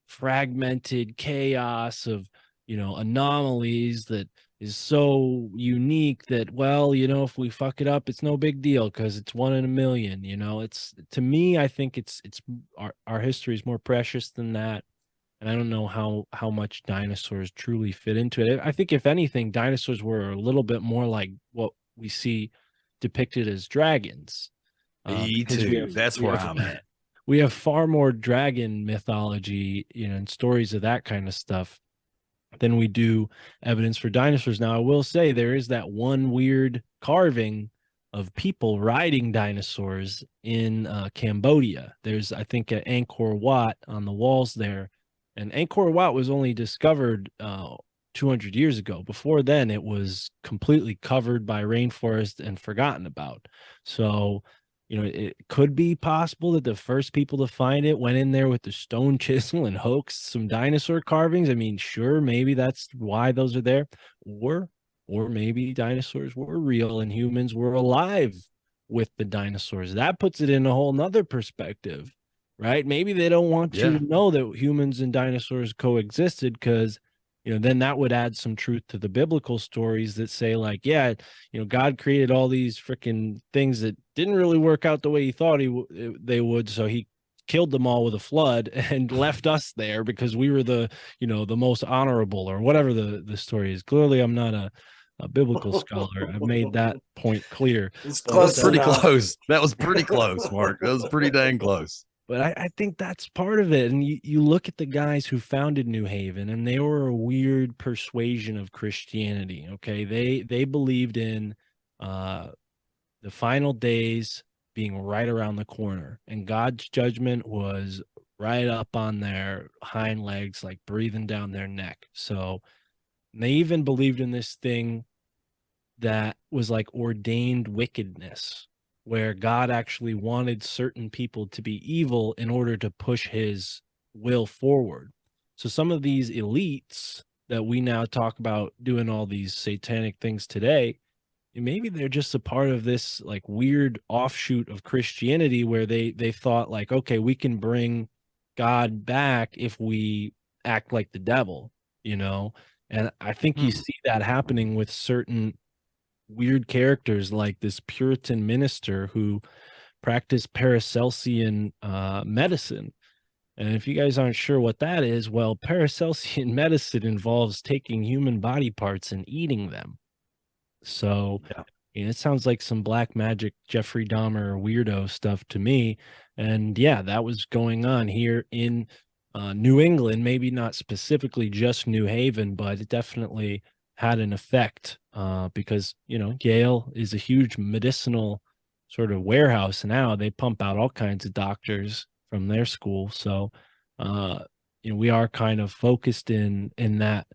fragmented chaos of, anomalies that is so unique that, well, if we fuck it up, it's no big deal because it's 1 in a million. It's, to me, I think it's our history is more precious than that. And I don't know how much dinosaurs truly fit into it. I think if anything, dinosaurs were a little bit more like what we see depicted as dragons.
Me too. That's where I'm at.
We have far more dragon mythology, and stories of that kind of stuff than we do evidence for dinosaurs. Now, I will say there is that one weird carving of people riding dinosaurs in Cambodia. There's, I think, an Angkor Wat on the walls there. And Angkor Wat was only discovered 200 years ago. Before then, it was completely covered by rainforest and forgotten about. So, it could be possible that the first people to find it went in there with the stone chisel and hoaxed some dinosaur carvings. I mean, sure, maybe that's why those are there. Or maybe dinosaurs were real and humans were alive with the dinosaurs. That puts it in a whole nother perspective, right? Maybe they don't want you to know that humans and dinosaurs coexisted because, then that would add some truth to the biblical stories that say like, yeah, God created all these freaking things that didn't really work out the way he thought they would. So he killed them all with a flood and left us there because we were the most honorable or whatever the story is. Clearly I'm not a biblical scholar. I've made that point clear.
It's
That was
close
pretty
enough.
close. That was pretty close, Mark. That was pretty dang close.
But I think that's part of it. And you look at the guys who founded New Haven, and they were a weird persuasion of Christianity. Okay. They believed in the final days being right around the corner, and God's judgment was right up on their hind legs, like breathing down their neck. So they even believed in this thing that was like ordained wickedness, where God actually wanted certain people to be evil in order to push his will forward. So some of these elites that we now talk about doing all these satanic things today, maybe they're just a part of this like weird offshoot of Christianity where they thought like, okay, we can bring God back if we act like the devil, you know? And I think you see that happening with certain weird characters like this Puritan minister who practiced Paracelsian medicine. And if you guys aren't sure what that is, well, Paracelsian medicine involves taking human body parts and eating them. So
Yeah.
it sounds like some black magic Jeffrey Dahmer weirdo stuff to me. And yeah, that was going on here in New England, maybe not specifically just New Haven, but it definitely had an effect because, you know, Yale is a huge medicinal sort of warehouse now. They pump out all kinds of doctors from their school. So, you know, we are kind of focused in that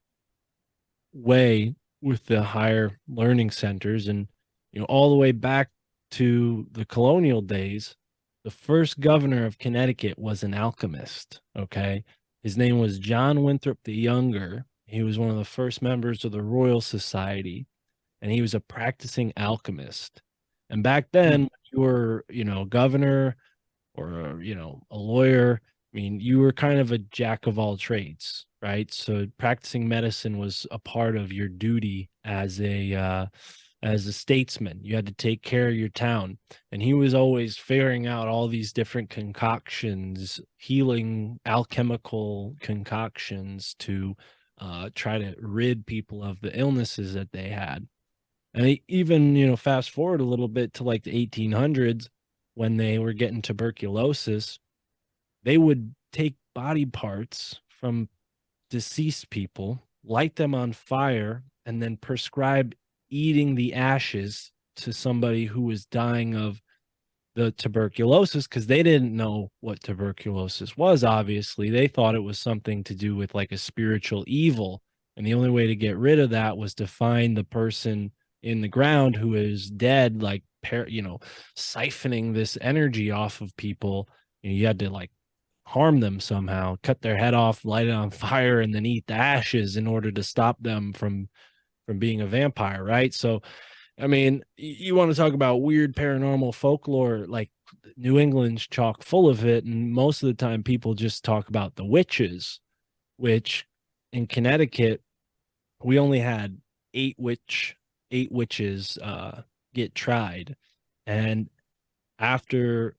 way with the higher learning centers. And, you know, all the way back to the colonial days, the first governor of Connecticut was an alchemist. Okay. His name was John Winthrop the Younger. He was one of the first members of the Royal Society, and he was a practicing alchemist. And back then, when you were, you know, governor or, you know, a lawyer, I mean, you were kind of a jack of all trades, right? So practicing medicine was a part of your duty as a statesman. You had to take care of your town, and he was always figuring out all these different concoctions, healing alchemical concoctions to try to rid people of the illnesses that they had. And even, you know, fast forward a little bit to like the 1800s when they were getting tuberculosis, they would take body parts from deceased people, light them on fire, and then prescribe eating the ashes to somebody who was dying of the tuberculosis, because they didn't know what tuberculosis was. Obviously, they thought it was something to do with like a spiritual evil, and the only way to get rid of that was to find the person in the ground who is dead, like you know, siphoning this energy off of people. You had to like harm them somehow, cut their head off, light it on fire, and then eat the ashes in order to stop them from being a vampire, right? So I mean, you want to talk about weird paranormal folklore, like New England's chock full of it. And most of the time people just talk about the witches, which in Connecticut, we only had eight witches get tried. And after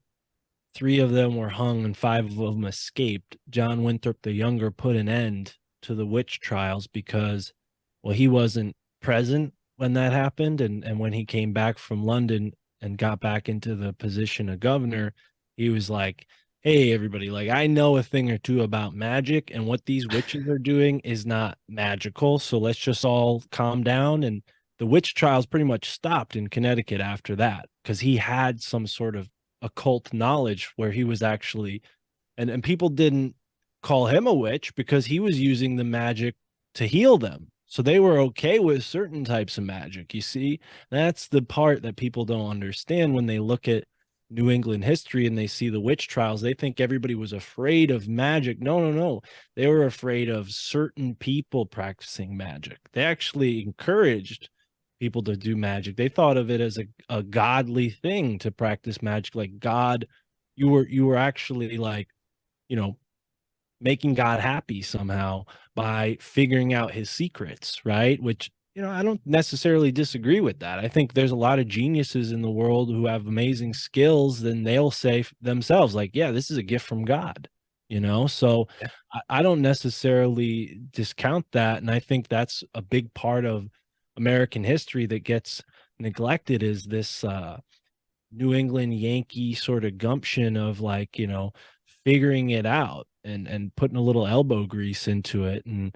3 of them were hung and 5 of them escaped, John Winthrop the Younger put an end to the witch trials because, well, he wasn't present when that happened. And when he came back from London and got back into the position of governor, he was like, hey, everybody, like, I know a thing or two about magic, and what these witches are doing is not magical. So let's just all calm down. And the witch trials pretty much stopped in Connecticut after that, because he had some sort of occult knowledge where he was actually, and people didn't call him a witch because he was using the magic to heal them. So they were okay with certain types of magic. You see, that's the part that people don't understand when they look at New England history and they see the witch trials. They think everybody was afraid of magic. No. They were afraid of certain people practicing magic. They actually encouraged people to do magic. They thought of it as a godly thing to practice magic. Like God, you were actually like, you know, making God happy somehow by figuring out his secrets, right? Which, you know, I don't necessarily disagree with that. I think there's a lot of geniuses in the world who have amazing skills, then they'll say themselves like, yeah, this is a gift from God, you know? So
Yeah.
I don't necessarily discount that. And I think that's a big part of American history that gets neglected is this New England Yankee sort of gumption of like, figuring it out and putting a little elbow grease into it. And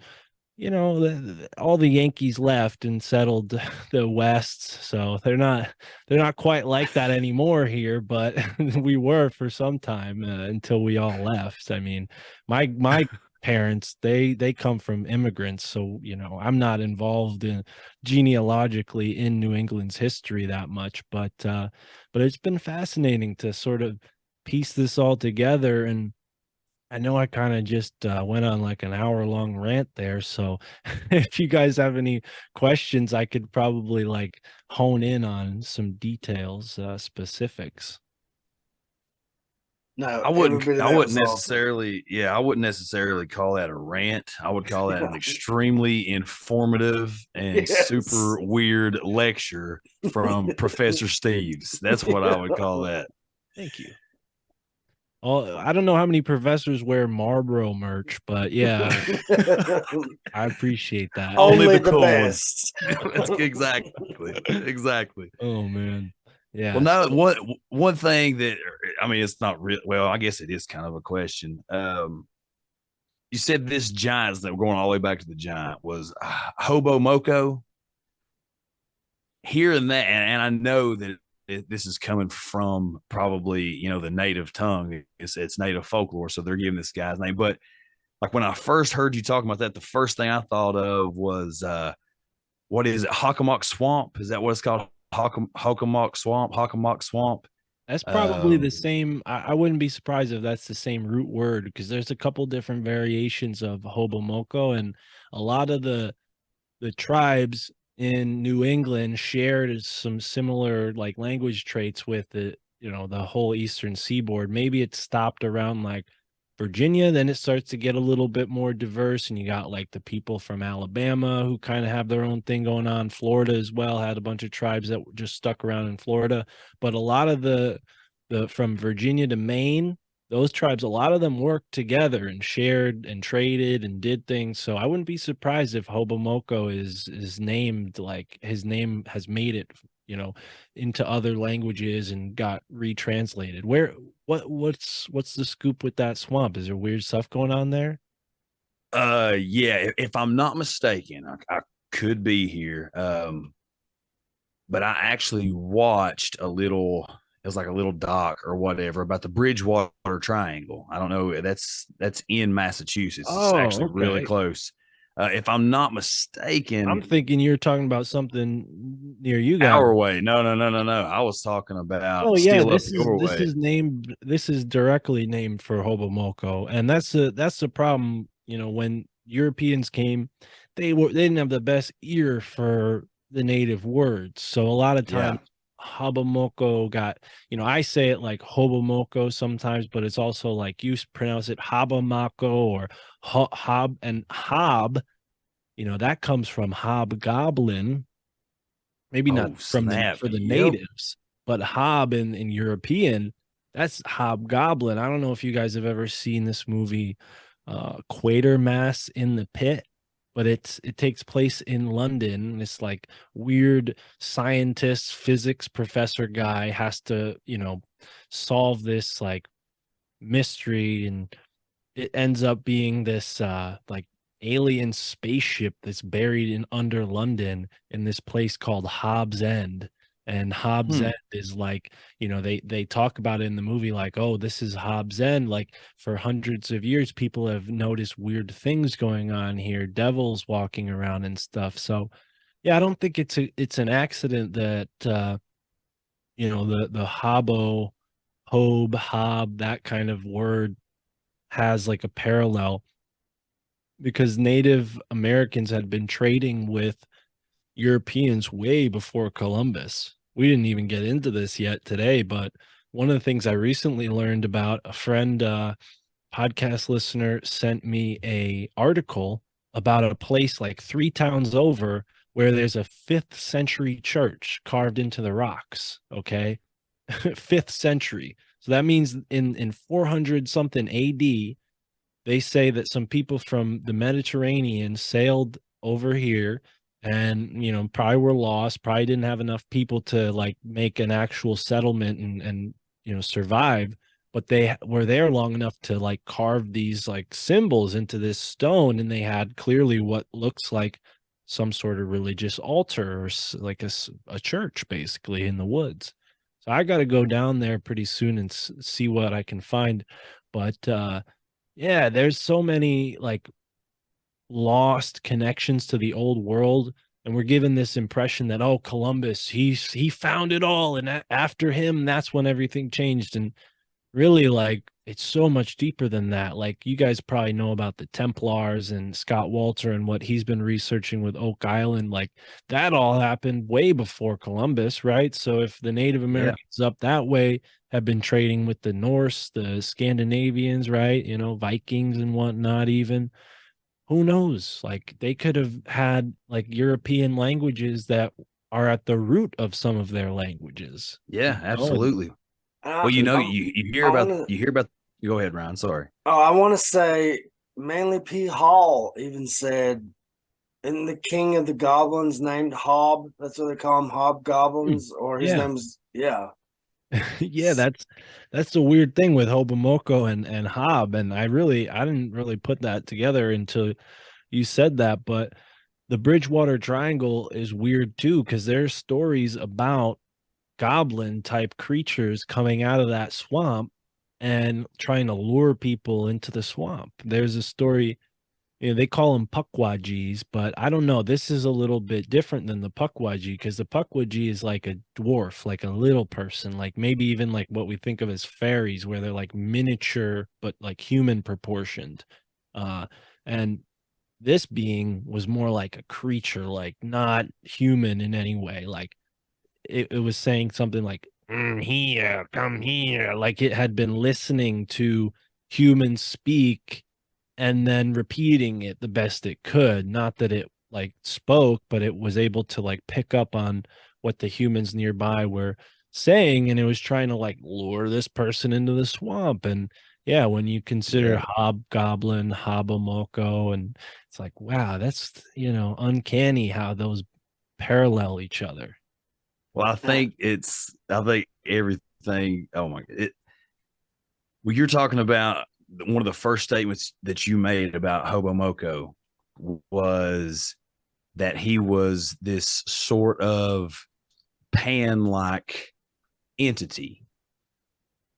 all the Yankees left and settled the West, so they're not quite like that anymore here, but we were for some time until we all left. I mean, my parents, they come from immigrants, so I'm not involved in genealogically in New England's history that much, but it's been fascinating to sort of piece this all together. And I know I kind of just went on like an hour-long rant there. So if you guys have any questions, I could probably like hone in on some details, specifics.
No,
I
every
wouldn't
bit of
I
that
wouldn't
was awesome.
necessarily I wouldn't necessarily call that a rant. I would call that an extremely informative and
Yes.
super weird lecture from Professor Steeves. That's what I would call that.
Thank you. Oh, I don't know how many professors wear Marlboro merch, but yeah, I appreciate that.
Only
Only
the
the
cool ones.
best.
That's exactly.
Oh man. Yeah.
Well, no, one thing that I mean, it's not real. Well, I guess it is kind of a question. You said this giant that we're going all the way back to the giant was Hobo Moko. Hearing that, and I know that this is coming from probably the native tongue. It's native folklore, so they're giving this guy's name. But like when I first heard you talking about that, the first thing I thought of was what is it? Hockomock Swamp? Is that what it's called? Hockomock Swamp.
That's probably the same. I wouldn't be surprised if that's the same root word, because there's a couple different variations of Hobomoko, and a lot of the tribes in New England shared some similar like language traits with the whole eastern seaboard. Maybe it stopped around like Virginia, then it starts to get a little bit more diverse, and you got like the people from Alabama who kind of have their own thing going on. Florida as well had a bunch of tribes that were just stuck around in Florida, but a lot of the from Virginia to Maine, those tribes, a lot of them worked together and shared and traded and did things. So I wouldn't be surprised if Hobomoko is named, like his name has made it, into other languages and got retranslated. What's the scoop with that swamp? Is there weird stuff going on there?
Yeah, if I'm not mistaken, I could be here. But I actually watched a little. It was like a little doc or whatever about the Bridgewater Triangle. I don't know. That's in Massachusetts. It's actually really close. If I'm not mistaken,
I'm thinking you're talking about something near you guys.
Our way. No. I was talking about.
Oh yeah,
this
is named. This is directly named for Hobomoko, and that's the problem. When Europeans came, they didn't have the best ear for the native words, so a lot of times Hobomoko got. I say it like Hobomoko sometimes, but it's also like you pronounce it Hobomako or Hob, and Hob. That comes from hobgoblin. Maybe not from for the natives, but hob in European, that's hobgoblin. I don't know if you guys have ever seen this movie, Quatermass in the Pit, but it takes place in London. This like weird scientist, physics professor guy has to, solve this like mystery, and it ends up being this like alien spaceship that's buried in under London in this place called Hobbs End. And Hobbs End is like, they talk about it in the movie like, oh, this is Hobbs End. Like for hundreds of years, people have noticed weird things going on here, devils walking around and stuff. So yeah, I don't think it's an accident that the hob, that kind of word has like a parallel, because Native Americans had been trading with Europeans way before Columbus. We didn't even get into this yet today, but one of the things I recently learned about, a friend, podcast listener, sent me a article about a place like 3 towns over where there's a 5th century church carved into the rocks. Okay. 5th century. So that means in 400 something AD, they say that some people from the Mediterranean sailed over here, and probably were lost, probably didn't have enough people to like make an actual settlement and survive, but they were there long enough to like carve these like symbols into this stone, and they had clearly what looks like some sort of religious altar or like a church basically in the woods. So I got to go down there pretty soon and see what I can find. But yeah, there's so many like lost connections to the old world, and we're given this impression that, oh, Columbus, he found it all, and after him that's when everything changed. And really, like, it's so much deeper than that. Like, you guys probably know about the Templars and Scott Walter and what he's been researching with Oak Island. Like, that all happened way before Columbus, right? So if the Native Americans up that way have been trading with the Norse, the Scandinavians, right, Vikings and whatnot, even, who knows? Like, they could have had like European languages that are at the root of some of their languages.
Yeah, absolutely. Well, you hear about go ahead, Ryan. Sorry.
Oh, I want to say mainly P. Hall even said, "In the King of the Goblins named Hob." That's what they call him, hobgoblins, or his name's yeah.
That's the weird thing with Hobomoko and Hob, and I didn't really put that together until you said that. But the Bridgewater Triangle is weird too, because there's stories about goblin type creatures coming out of that swamp and trying to lure people into the swamp. There's a story, they call them Pukwajis, but I don't know. This is a little bit different than the Pukwaji, because the Pukwaji is like a dwarf, like a little person, like maybe even like what we think of as fairies, where they're like miniature, but like human proportioned. And this being was more like a creature, like not human in any way. Like, it was saying something like, here, come here. Like, it had been listening to humans speak and then repeating it the best it could. Not that it like spoke, but it was able to like pick up on what the humans nearby were saying, and it was trying to like lure this person into the swamp. And yeah, when you consider hobgoblin, hobomoko, and it's like, wow, that's uncanny how those parallel each other.
Well, I think everything. Oh my God! Well, you're talking about one of the first statements that you made about Hobomoko was that he was this sort of Pan-like entity.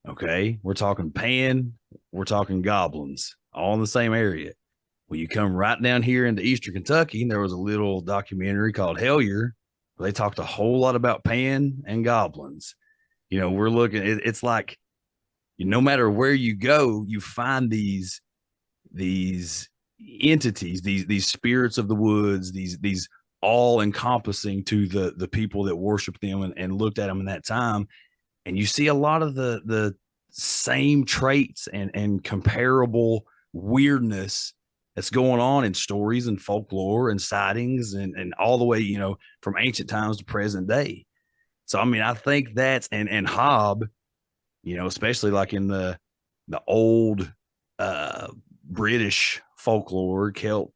Okay, we're talking Pan, we're talking goblins, all in the same area. Well, you come right down here into Eastern Kentucky, and there was a little documentary called Hellier. They talked a whole lot about Pan and goblins. We're looking, it's like, no matter where you go, you find these entities, these spirits of the woods, these all encompassing to the people that worship them and looked at them in that time. And you see a lot of the same traits and comparable weirdness that's going on in stories and folklore and sightings and all the way, from ancient times to present day. So, I mean, I think that's, and Hob, especially like in the old British folklore, Celt,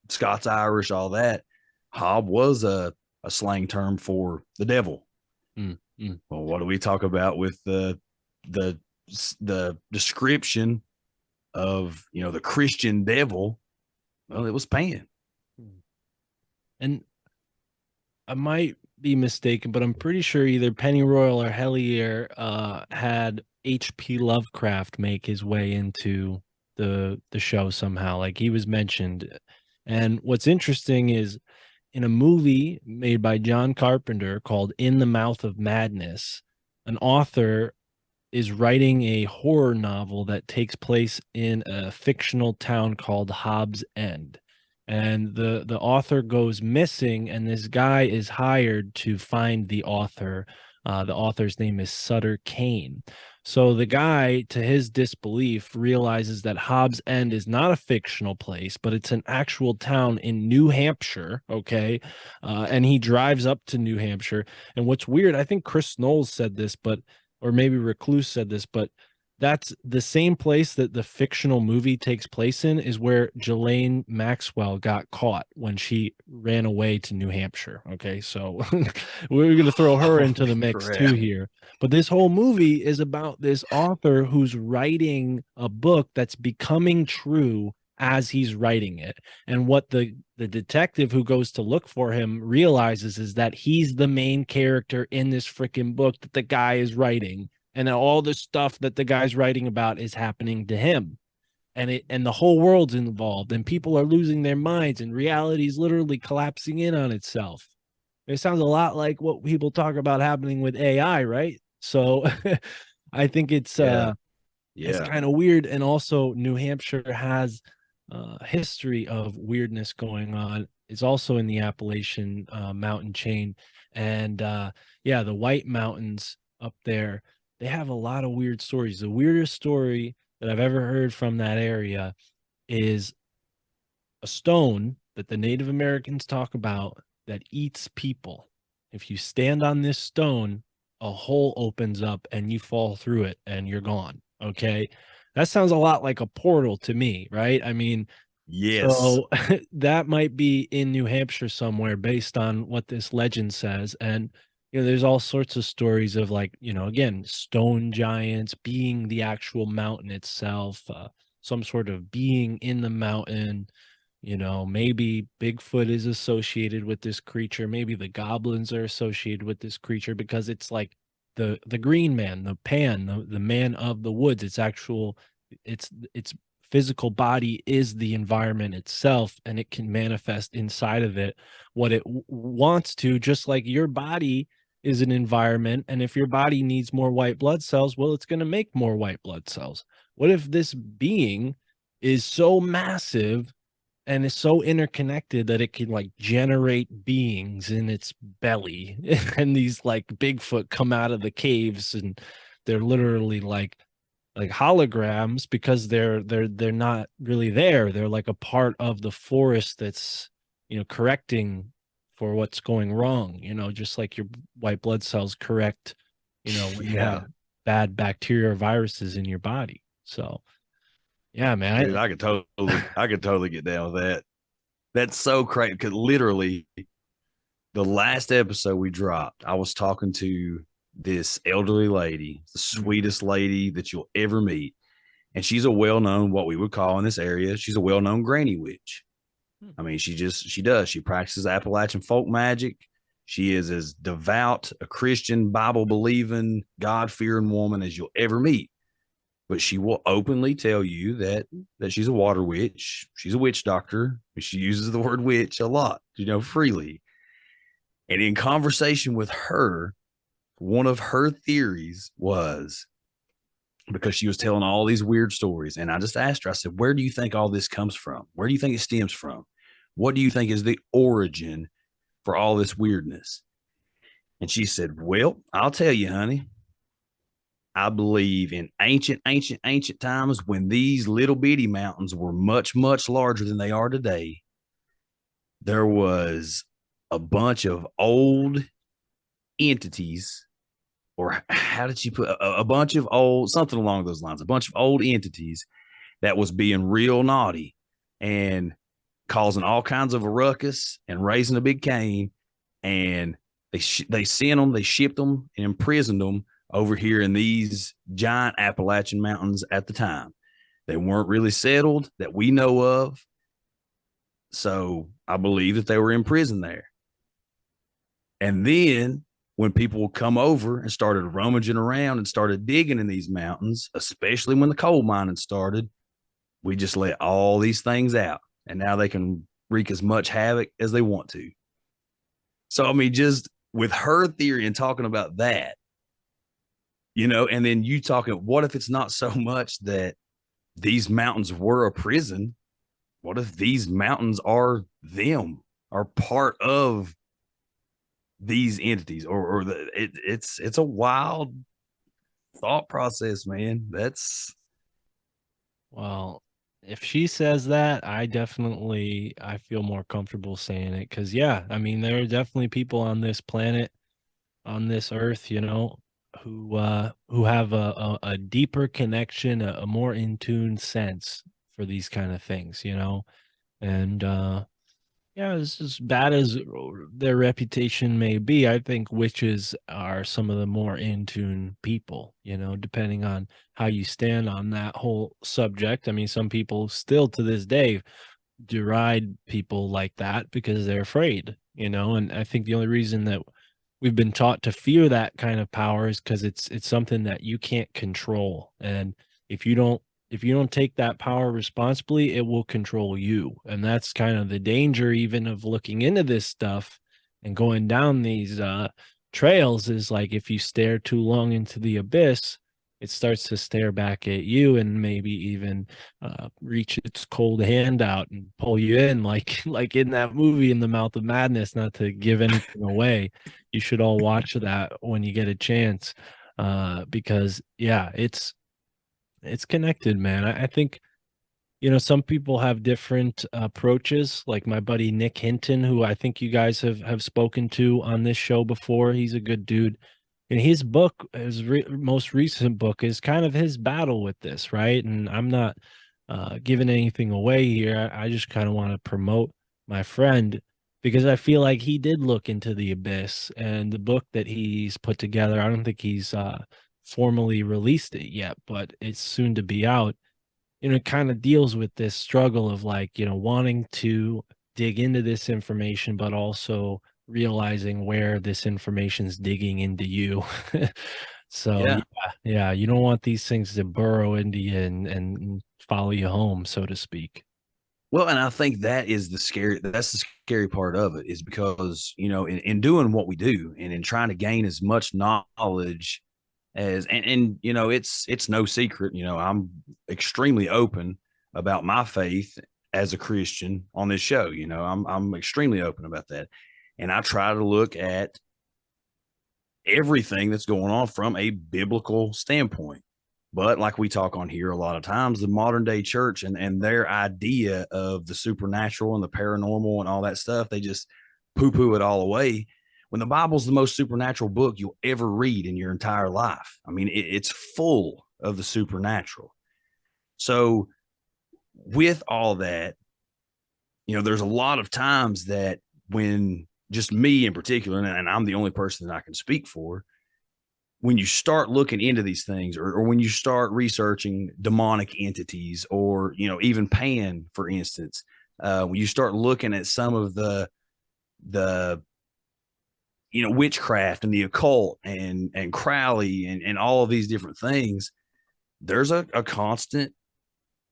Scots Irish, all that, Hob was a slang term for the devil. Well, what do we talk about with the description of the Christian devil? Well, it was Pan.
And I might be mistaken, but I'm pretty sure either Pennyroyal or Hellier had H.P. Lovecraft make his way into the show somehow. Like, he was mentioned. And what's interesting is, in a movie made by John Carpenter called In the Mouth of Madness, an author is writing a horror novel that takes place in a fictional town called Hobbs End. And the author goes missing, and this guy is hired to find the author. The author's name is Sutter Kane. So the guy, to his disbelief, realizes that Hobbs End is not a fictional place, but it's an actual town in New Hampshire, okay? And he drives up to New Hampshire. And what's weird, I think Chris Knowles said this, or maybe Recluse said this, but that's the same place that the fictional movie takes place in, is where Ghislaine Maxwell got caught when she ran away to New Hampshire. Okay, so we're going to throw her into the mix too here. But this whole movie is about this author who's writing a book that's becoming true as he's writing it. And what the detective who goes to look for him realizes is that he's the main character in this freaking book that the guy is writing. And all the stuff that the guy's writing about is happening to him. And the whole world's involved, and people are losing their minds, and reality is literally collapsing in on itself. It sounds a lot like what people talk about happening with AI, right? So I think it's it's kind of weird. And also New Hampshire has history of weirdness going on. It's also in the Appalachian mountain chain. And the White Mountains up there, they have a lot of weird stories. The weirdest story that I've ever heard from that area is a stone that the Native Americans talk about that eats people. If you stand on this stone, a hole opens up and you fall through it and you're gone. Okay. That sounds a lot like a portal to me, right? I mean,
yes.
So that might be in New Hampshire somewhere based on what this legend says. And there's all sorts of stories of, like, again, stone giants being the actual mountain itself, some sort of being in the mountain. Maybe Bigfoot is associated with this creature. Maybe the goblins are associated with this creature because it's like the green man, the Pan, the man of the woods. It's physical body is the environment itself, and it can manifest inside of it what it wants to, just like your body is an environment. And if your body needs more white blood cells, well, it's going to make more white blood cells. What if this being is so massive and is so interconnected that it can, like, generate beings in its belly and these, like, Bigfoot come out of the caves and they're literally like holograms because they're not really there. They're like a part of the forest that's correcting for what's going wrong, just like your white blood cells correct when you have bad bacteria or viruses in your body. So yeah, man.
Dude, I could totally get down with that. That's so crazy, because literally the last episode we dropped, I was talking to this elderly lady, the sweetest lady that you'll ever meet. And she's a well-known, what we would call in this area, she's a well-known granny witch. I mean, she practices Appalachian folk magic. She is as devout a Christian, Bible-believing, God-fearing woman as you'll ever meet. But she will openly tell you that she's a water witch. She's a witch doctor. She uses the word witch a lot, freely. And in conversation with her, one of her theories was, because she was telling all these weird stories, and I just asked her, I said, where do you think all this comes from? Where do you think it stems from? What do you think is the origin for all this weirdness? And she said, well, I'll tell you, honey. I believe in ancient times, when these little bitty mountains were much, much larger than they are today, there was a bunch of old entities, or how did she put a bunch of old, something along those lines, a bunch of old entities that was being real naughty and causing all kinds of a ruckus and raising a big cane. And they sent them, they shipped them and imprisoned them over here in these giant Appalachian mountains at the time. They weren't really settled that we know of. So I believe that they were imprisoned there. And then when people come over and started rummaging around and started digging in these mountains, especially when the coal mining started, we just let all these things out. And now they can wreak as much havoc as they want to. So, I mean, just with her theory and talking about that, and then you talking, what if it's not so much that these mountains were a prison? What if these mountains are part of these entities, or it's a wild thought process, man.
Well, if she says that, I feel more comfortable saying it, because I mean, there are definitely people on this planet, on this earth, who have a deeper connection, a more in tune sense for these kind of things, you know. And yeah, as bad as their reputation may be, I think witches are some of the more in tune people, you know, depending on how you stand on that whole subject. I mean, some people still to this day deride people like that because they're afraid, you know. And I think the only reason that we've been taught to fear that kind of power is because it's something that you can't control. And if you don't take that power responsibly, it will control you. And that's kind of the danger even of looking into this stuff and going down these trails, is like if you stare too long into the abyss, it starts to stare back at you and maybe even reach its cold hand out and pull you in, like in that movie In the Mouth of Madness. Not to give anything away, you should all watch that when you get a chance, because yeah, it's connected, man. I think, you know, some people have different approaches. Like my buddy Nick Hinton, who I think you guys have spoken to on this show before. He's a good dude. And his book, his most recent book, is kind of his battle with this, right? And I'm not giving anything away here. I just kind of want to promote my friend, because I feel like he did look into the abyss, and the book that he's put together, I don't think he's formally released it yet, but it's soon to be out. You know, it kind of deals with this struggle of, like, you know, wanting to dig into this information, but also realizing where this information's digging into you. So
Yeah.
yeah, you don't want these things to burrow into you and follow you home, so to speak.
Well, and I think that's the scary part of it, is because, you know, in doing what we do and in trying to gain as much knowledge as, and you know, it's no secret, you know, I'm extremely open about my faith as a Christian on this show. You know, I'm extremely open about that. And I try to look at everything that's going on from a biblical standpoint. But like we talk on here a lot of times, the modern day church and their idea of the supernatural and the paranormal and all that stuff, they just poo poo it all away, when the Bible's the most supernatural book you'll ever read in your entire life. I mean, it's full of the supernatural. So with all that, you know, there's a lot of times that when just me in particular, and I'm the only person that I can speak for, when you start looking into these things, or when you start researching demonic entities, or, you know, even Pan, for instance, when you start looking at some of the, you know, witchcraft and the occult and Crowley and all of these different things, there's a constant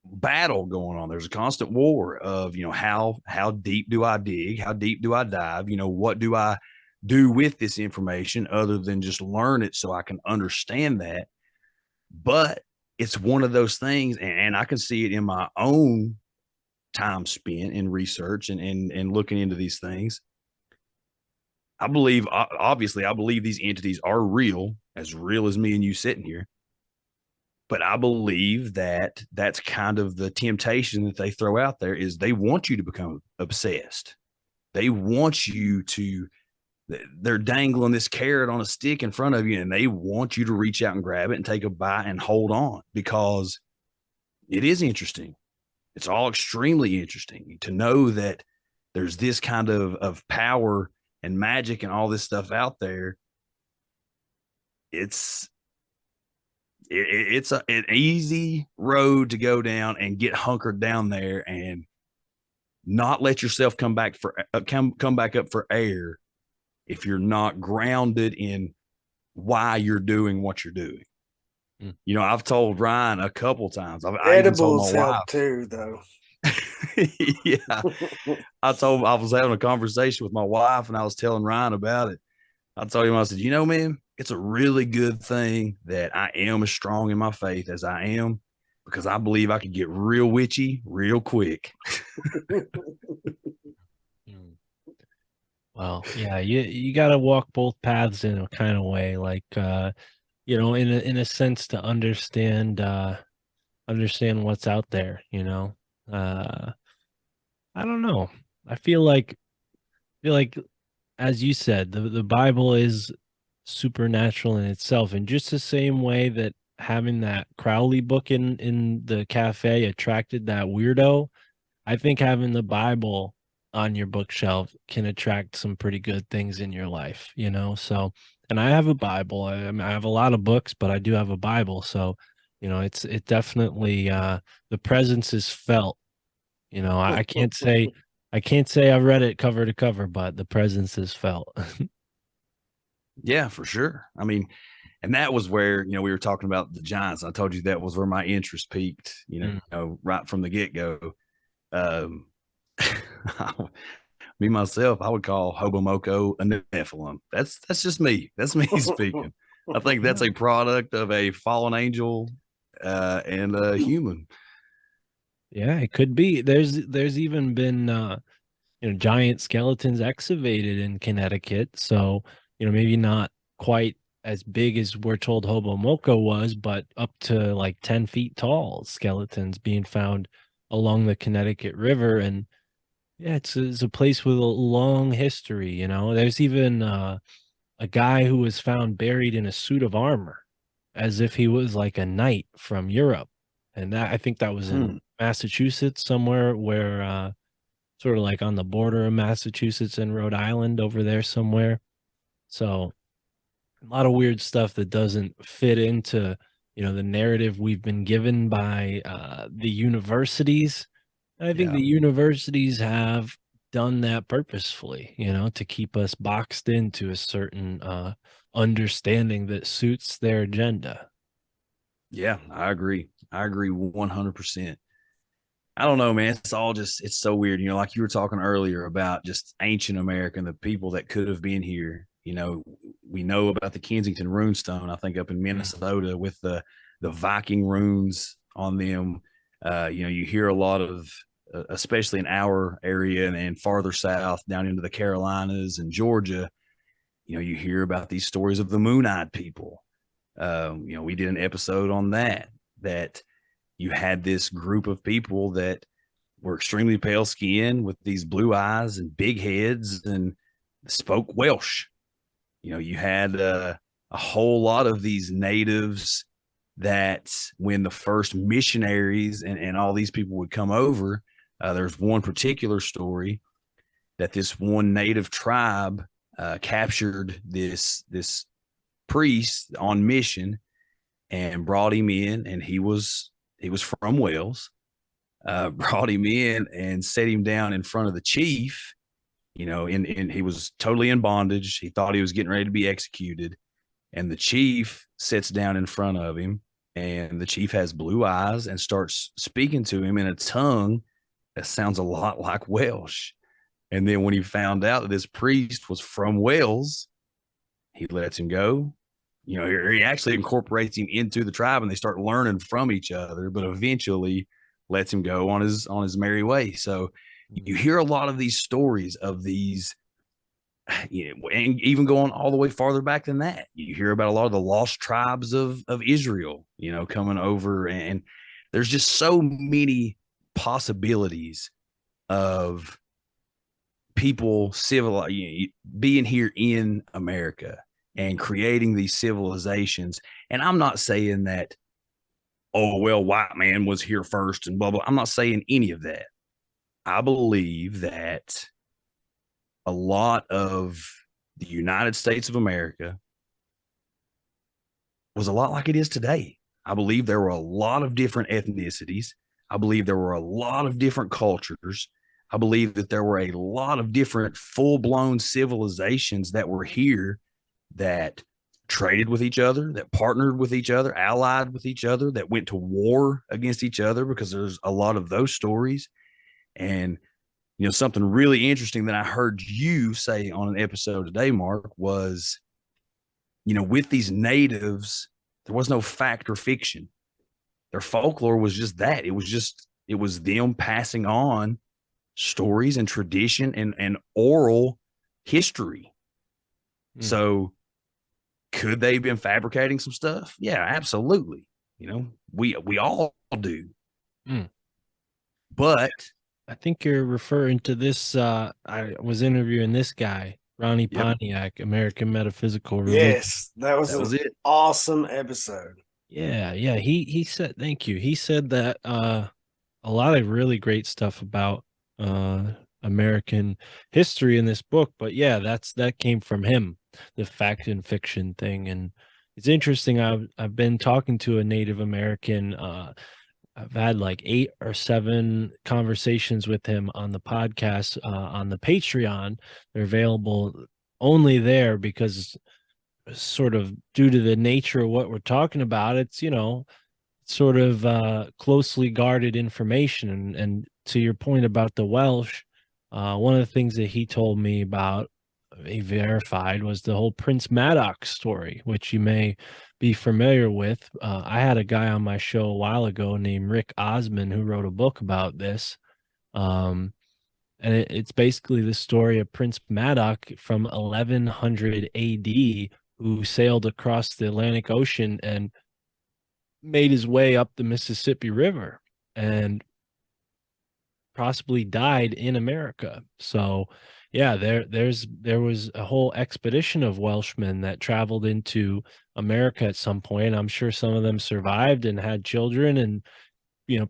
battle going on. There's a constant war of, you know, how deep do I dig? How deep do I dive? You know, what do I do with this information other than just learn it so I can understand that? But it's one of those things, and I can see it in my own time spent in research and looking into these things. I believe, obviously, I believe these entities are real as me and you sitting here. But I believe that that's kind of the temptation that they throw out there, is they want you to become obsessed. They want you to, they're dangling this carrot on a stick in front of you, and they want you to reach out and grab it and take a bite and hold on, because it is interesting. It's all extremely interesting to know that there's this kind of power and magic and all this stuff out there. It's an easy road to go down and get hunkered down there and not let yourself come back up for air if you're not grounded in why you're doing what you're doing. You know, I've told Ryan a couple times. I even told
Edibles
my
help
wife
too, though.
Yeah, I was having a conversation with my wife, and I was telling Ryan about it. I told him, I said, you know, man, it's a really good thing that I am as strong in my faith as I am, because I believe I could get real witchy real quick.
Well, yeah, you got to walk both paths in a kind of way, like you know, in a sense, to understand what's out there, you know. I don't know. I feel like as you said, the Bible is supernatural in itself. And just the same way that having that Crowley book in the cafe attracted that weirdo, I think having the Bible on your bookshelf can attract some pretty good things in your life, you know? So, and I have a Bible. I mean, I have a lot of books, but I do have a Bible. So, you know, it definitely, the presence is felt. You know, I can't say I've read it cover to cover, but the presence is felt.
Yeah, for sure. I mean, and that was where, you know, we were talking about the Giants. I told you that was where my interest peaked, you know, right from the get go. Um, me myself, I would call Hobomoko a Nephilim. That's just me. That's me speaking. I think that's a product of a fallen angel and a human.
Yeah, it could be. There's even been you know, giant skeletons excavated in Connecticut. So, you know, maybe not quite as big as we're told Hobomoko was, but up to like 10 feet tall skeletons being found along the Connecticut River. And yeah, it's a place with a long history, you know. There's even a guy who was found buried in a suit of armor as if he was like a knight from Europe. And that I think that was in Massachusetts somewhere where sort of like on the border of Massachusetts and Rhode Island over there somewhere. So a lot of weird stuff that doesn't fit into, you know, the narrative we've been given by the universities. And I think the universities have done that purposefully, you know, to keep us boxed into a certain understanding that suits their agenda.
Yeah, I agree. I agree 100%. I don't know, man. It's all just, it's so weird. You know, like you were talking earlier about just ancient America and the people that could have been here. You know, we know about the Kensington runestone, I think up in Minnesota with the Viking runes on them. You know, you hear a lot of, especially in our area and farther south down into the Carolinas and Georgia, you know, you hear about these stories of the moon-eyed people. You know, we did an episode on that you had this group of people that were extremely pale skinned with these blue eyes and big heads and spoke Welsh. You know, you had a whole lot of these natives that when the first missionaries and all these people would come over, there's one particular story that this one native tribe captured this priest on mission and brought him in, and he was from Wales. Brought him in and set him down in front of the chief. You know, and he was totally in bondage. He thought he was getting ready to be executed, and the chief sits down in front of him, and the chief has blue eyes and starts speaking to him in a tongue that sounds a lot like Welsh. And then when he found out that this priest was from Wales, he lets him go. You know, he actually incorporates him into the tribe and they start learning from each other, but eventually lets him go on his merry way. So you hear a lot of these stories of these, you know, and even going all the way farther back than that. You hear about a lot of the lost tribes of Israel, you know, coming over, and there's just so many possibilities of people being here in America and creating these civilizations. And I'm not saying that, oh, well, white man was here first and blah, blah. I'm not saying any of that. I believe that a lot of the United States of America was a lot like it is today. I believe there were a lot of different ethnicities. I believe there were a lot of different cultures. I believe that there were a lot of different full-blown civilizations that were here that traded with each other, that partnered with each other, allied with each other, that went to war against each other, because there's a lot of those stories. And, you know, something really interesting that I heard you say on an episode today, Mark, was, you know, with these natives, there was no fact or fiction. Their folklore was just that. It was them passing on stories and tradition and oral history. So could they have been fabricating some stuff? Yeah, absolutely. You know, we all do. But
I think you're referring to this. I was interviewing this guy Ronnie
Yep.
Pontiac, American Metaphysical Religion.
Yes, that was
That was
an
it.
awesome episode.
Yeah, yeah. He said, thank you. He said that a lot of really great stuff about American history in this book. But yeah, that came from him, the fact and fiction thing. And it's interesting. I've been talking to a Native American. I've had like 8 or 7 conversations with him on the podcast, on the Patreon. They're available only there because sort of due to the nature of what we're talking about, it's, sort of closely guarded information. And to your point about the Welsh, one of the things that he told me about, he verified, was the whole Prince Madoc story, which you may be familiar with. I had a guy on my show a while ago named Rick Osman who wrote a book about this. And it's basically the story of Prince Madoc from 1100 AD, who sailed across the Atlantic Ocean and made his way up the Mississippi River and possibly died in America. So yeah, there was a whole expedition of Welshmen that traveled into America at some point. I'm sure some of them survived and had children and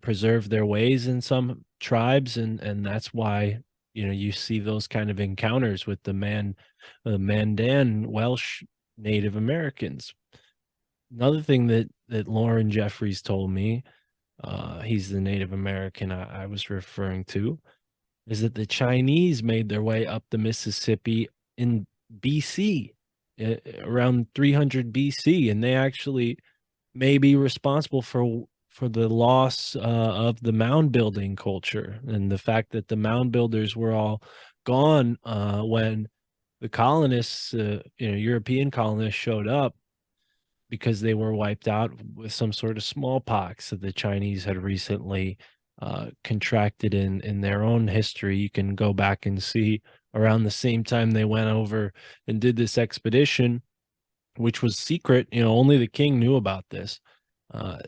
preserved their ways in some tribes, and that's why you see those kind of encounters with the Mandan Welsh Native Americans. Another thing that Lauren Jeffries told me, he's the Native American I was referring to, is that the Chinese made their way up the Mississippi in BC, around 300 BC, and they actually may be responsible for the loss of the mound building culture, and the fact that the mound builders were all gone when the colonists, European colonists, showed up, because they were wiped out with some sort of smallpox that the Chinese had recently contracted in their own history. You can go back and see around the same time they went over and did this expedition, which was secret. Only the king knew about this.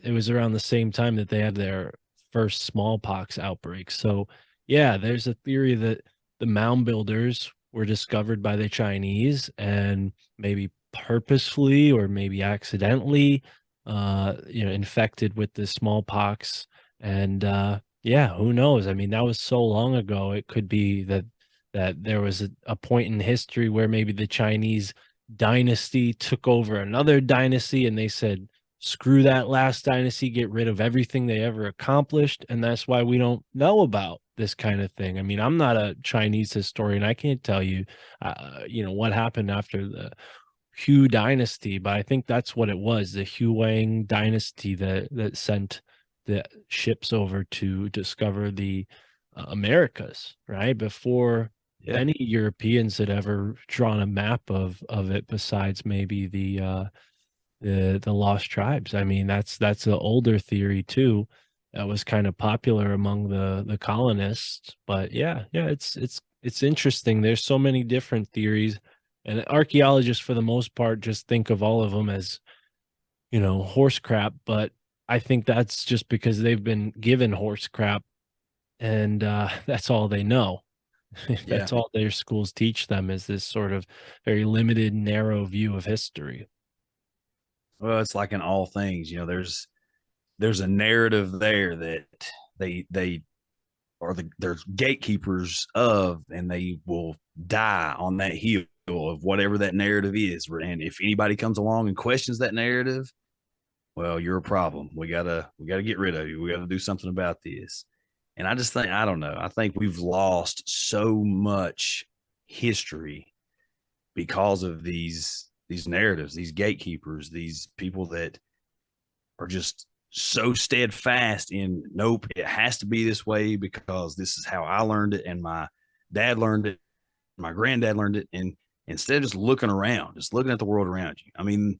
It was around the same time that they had their first smallpox outbreak. So yeah, there's a theory that the mound builders were discovered by the Chinese, and maybe purposefully or maybe accidentally infected with the smallpox. And yeah, who knows? I mean, that was so long ago. It could be that there was a point in history where maybe the Chinese dynasty took over another dynasty, and they said, screw that last dynasty, get rid of everything they ever accomplished. And that's why we don't know about this kind of thing. I mean, I'm not a Chinese historian. I can't tell you, what happened after the Hu dynasty, but I think that's what it was, the Huang dynasty that sent the ships over to discover the Americas, right? Before any Europeans had ever drawn a map of it, besides maybe the lost tribes. I mean, that's an older theory too, that was kind of popular among the colonists. But yeah, it's interesting. There's so many different theories, and archaeologists for the most part just think of all of them as horse crap. But I think that's just because they've been given horse crap, and that's all they know. That's all their schools teach them, is this sort of very limited, narrow view of history.
Well, it's like in all things, there's a narrative there that they are they're gatekeepers of, and they will die on that hill of whatever that narrative is. And if anybody comes along and questions that narrative, well, you're a problem. We gotta get rid of you. We gotta do something about this. And I just think, I don't know. I think we've lost so much history because of these narratives, these gatekeepers, these people that are just so steadfast in, nope, it has to be this way because this is how I learned it, and my dad learned it, my granddad learned it. And instead of just looking around, just looking at the world around you, I mean,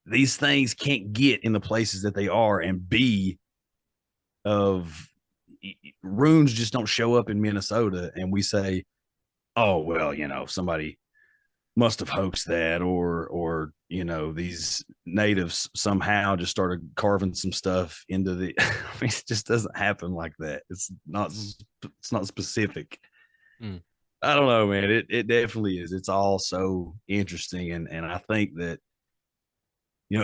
these things can't get in the places that they are and be of runes. Just don't show up in Minnesota and we say, oh, well, somebody must have hoaxed that, or these natives somehow just started carving some stuff into the I mean, it just doesn't happen like that. It's not specific. I don't know, man. It definitely is. It's all so interesting, and I think that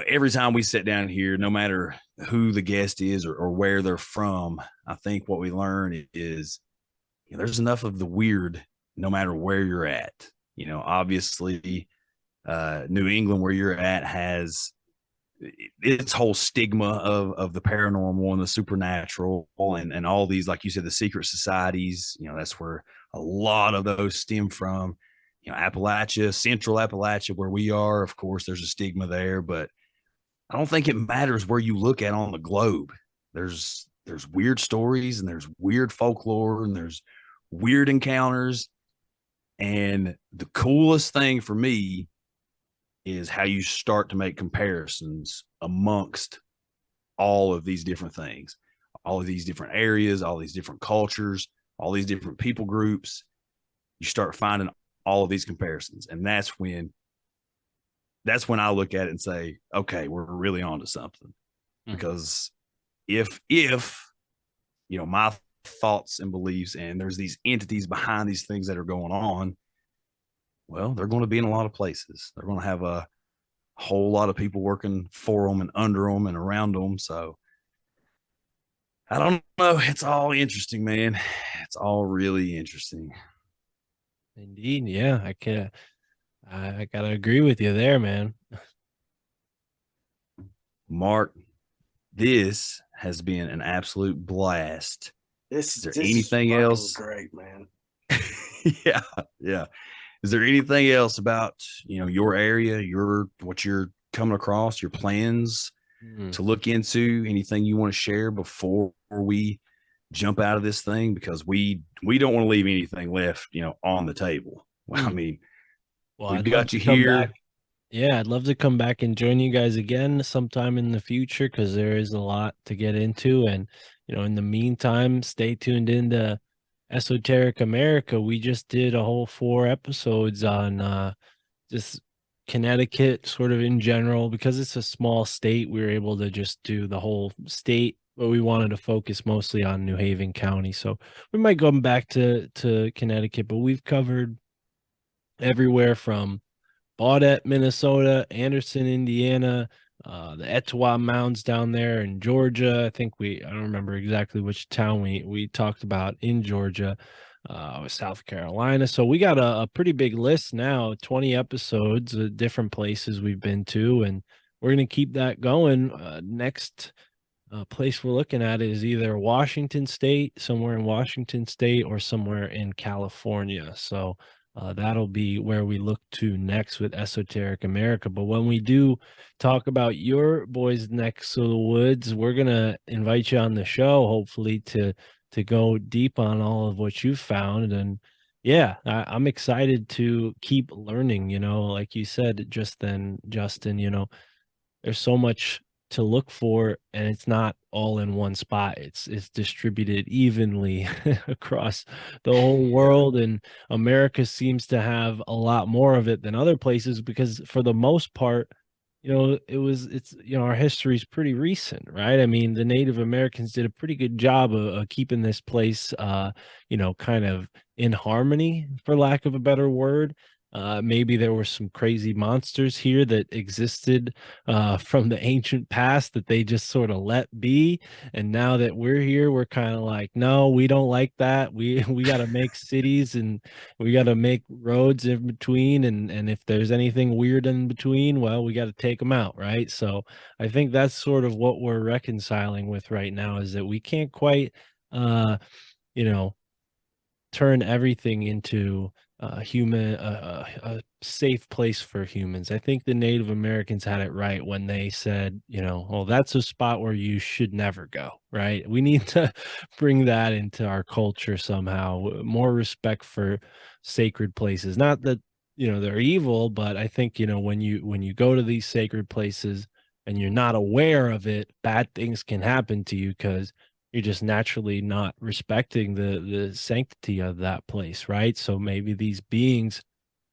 every time we sit down here, no matter who the guest is or where they're from, I think what we learn is there's enough of the weird, no matter where you're at. Obviously, New England, where you're at, has its whole stigma of the paranormal and the supernatural and all these, like you said, the secret societies. That's where a lot of those stem from. Appalachia, Central Appalachia, where we are, of course, there's a stigma there, but I don't think it matters where you look at on the globe. There's weird stories and there's weird folklore and there's weird encounters. And the coolest thing for me is how you start to make comparisons amongst all of these different things, all of these different areas, all these different cultures, all these different people groups. You start finding all of these comparisons. And that's when I look at it and say, okay, we're really onto something. Because if my thoughts and beliefs, and there's these entities behind these things that are going on, well, they're going to be in a lot of places. They're going to have a whole lot of people working for them and under them and around them. So I don't know. It's all interesting, man. It's all really interesting.
Indeed. Yeah, I gotta agree with you there, man.
Mark, this has been an absolute blast. Is there anything else?
Great, man.
Yeah. Is there anything else about your area, what you're coming across, your plans to look into? Anything you want to share before we jump out of this thing? Because we don't want to leave anything left on the table. I mean, we've got you here.
Yeah, I'd love to come back and join you guys again sometime in the future, because there is a lot to get into. And in the meantime, stay tuned into Esoteric America. We just did a whole 4 episodes on just Connecticut, sort of in general. Because it's a small state, we were able to just do the whole state, but we wanted to focus mostly on New Haven County. So we might go back to Connecticut, but we've covered everywhere from Baudette, Minnesota, Anderson, Indiana, the Etowah Mounds down there in Georgia. I don't remember exactly which town we talked about in Georgia, South Carolina. So we got a pretty big list now, 20 episodes, different places we've been to, and we're going to keep that going. Next place we're looking at is either Washington State, somewhere in Washington State, or somewhere in California. So that'll be where we look to next with Esoteric America. But when we do talk about your boys' necks of the woods, we're going to invite you on the show, hopefully, to go deep on all of what you found. And yeah, I'm excited to keep learning, like you said just then, Justin, there's so much to look for, and it's not all in one spot. It's distributed evenly across the whole world, and America seems to have a lot more of it than other places, because for the most part, our history is pretty recent, right? I mean, the Native Americans did a pretty good job of keeping this place kind of in harmony, for lack of a better word. Maybe there were some crazy monsters here that existed from the ancient past that they just sort of let be. And now that we're here, we're kind of like, no, we don't like that. We got to make cities, and we got to make roads in between. And if there's anything weird in between, well, we got to take them out, right? So I think that's sort of what we're reconciling with right now, is that we can't quite, turn everything into a safe place for humans. I think the Native Americans had it right when they said, well, that's a spot where you should never go, right? We need to bring that into our culture somehow, more respect for sacred places. Not that, they're evil, but I think, when you go to these sacred places and you're not aware of it, bad things can happen to you, because you're just naturally not respecting the sanctity of that place, right? So maybe these beings,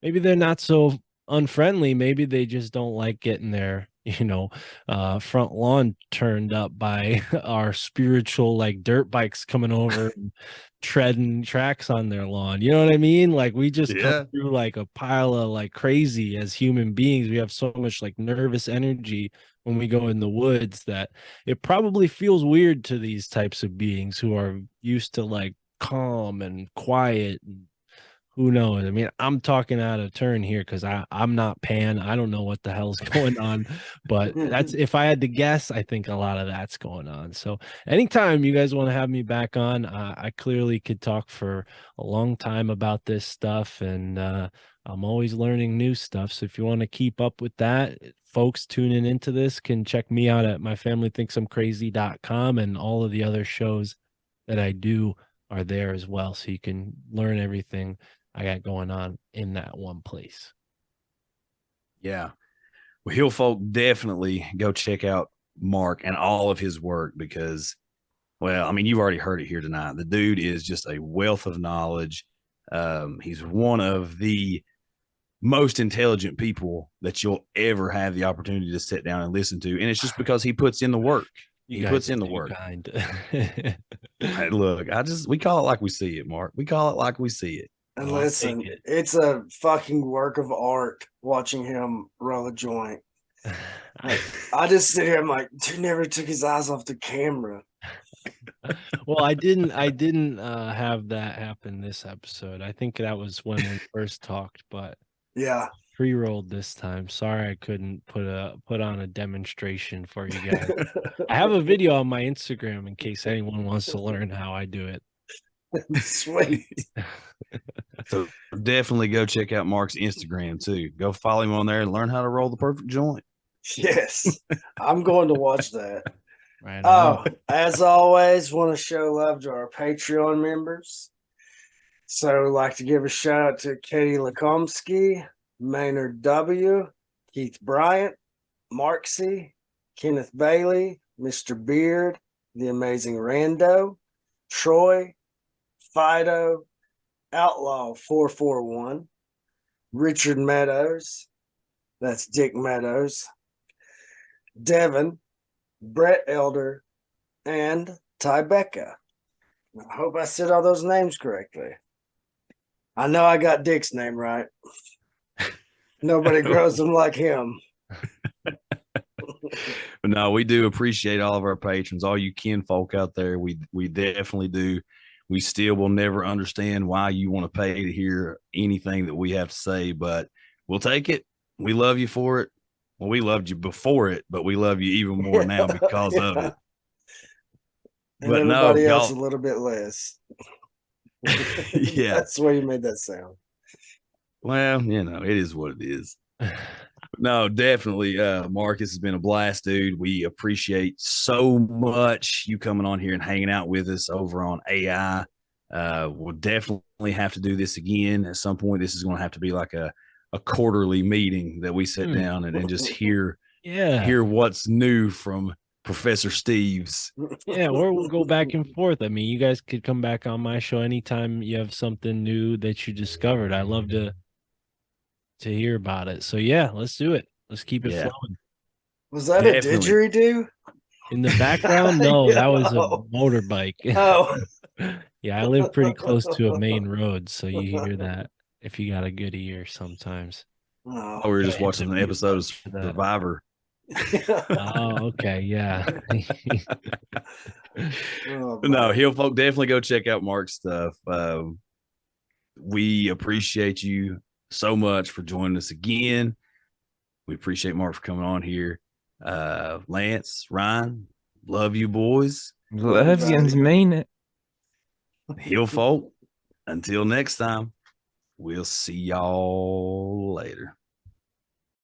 maybe they're not so unfriendly. Maybe they just don't like getting their front lawn turned up by our spiritual like dirt bikes coming over and treading tracks on their lawn. You know what I mean? Like we just come through like a pile of like crazy as human beings. We have so much like nervous energy when we go in the woods that it probably feels weird to these types of beings who are used to like calm and quiet. And who knows? I mean, I'm talking out of turn here because I'm not Pan. I don't know what the hell's going on, but that's if I had to guess, I think a lot of that's going on. So anytime you guys want to have me back on, I clearly could talk for a long time about this stuff, and I'm always learning new stuff. So if you want to keep up with that, folks tuning into this can check me out at myfamilythinksimcrazy.com, and all of the other shows that I do are there as well. So you can learn everything I got going on in that one place.
Yeah. Well, Hill folk, definitely go check out Mark and all of his work because, well, I mean, you've already heard it here tonight. The dude is just a wealth of knowledge. He's one of the most intelligent people that you'll ever have the opportunity to sit down and listen to. And it's just because he puts in the work. He puts in the work. Hey, look, we call it like we see it, Mark. We call it like we see it.
And listen, it's a fucking work of art watching him roll a joint. I just sit here, I'm like, dude never took his eyes off the camera.
Well, I didn't have that happen this episode. I think that was when we first talked, but
yeah,
pre-rolled this time. Sorry I couldn't put on a demonstration for you guys. I have a video on my Instagram in case anyone wants to learn how I do it.
Sweet.
So definitely go check out Mark's Instagram too. Go follow him on there and learn how to roll the perfect joint.
Yes, I'm going to watch that. Right. Oh, as always, want to show love to our Patreon members. So like to give a shout out to Katie Lakomsky, Maynard W., Keith Bryant, Mark C., Kenneth Bailey, Mr. Beard, The Amazing Rando, Troy, Fido, Outlaw 441, Richard Meadows, that's Dick Meadows, Devin, Brett Elder, and Tybeca. I hope I said all those names correctly. I know I got Dick's name right. Nobody grows them like him.
But no, we do appreciate all of our patrons, all you kinfolk out there. We definitely do. We still will never understand why you want to pay to hear anything that we have to say, but we'll take it. We love you for it. Well, we loved you before it, but we love you even more now because of it.
And but everybody else a little bit less.
Yeah.
That's why you made that sound.
Well, it is what it is. No, definitely. Marcus, has been a blast, dude. We appreciate so much you coming on here and hanging out with us over on AI. We'll definitely have to do this again at some point. This is going to have to be like a quarterly meeting that we sit down and just hear what's new from Professor Steeves.
Yeah, or we'll go back and forth. I mean, you guys could come back on my show anytime you have something new that you discovered. I love to hear about it. So yeah, let's do it. Let's keep it flowing.
Was that a didgeridoo
in the background? No, that was a motorbike.
Oh.
Yeah, I live pretty close to a main road, so you hear that if you got a good ear sometimes.
Oh, we were just watching an episode of Survivor.
Oh, okay, yeah.
No, Hill folk, definitely go check out Mark's stuff. We appreciate you so much for joining us again. We appreciate Mark for coming on here. Lance, Ryan, love you boys.
Love you and mean it.
Hill folk, until next time, we'll see y'all later.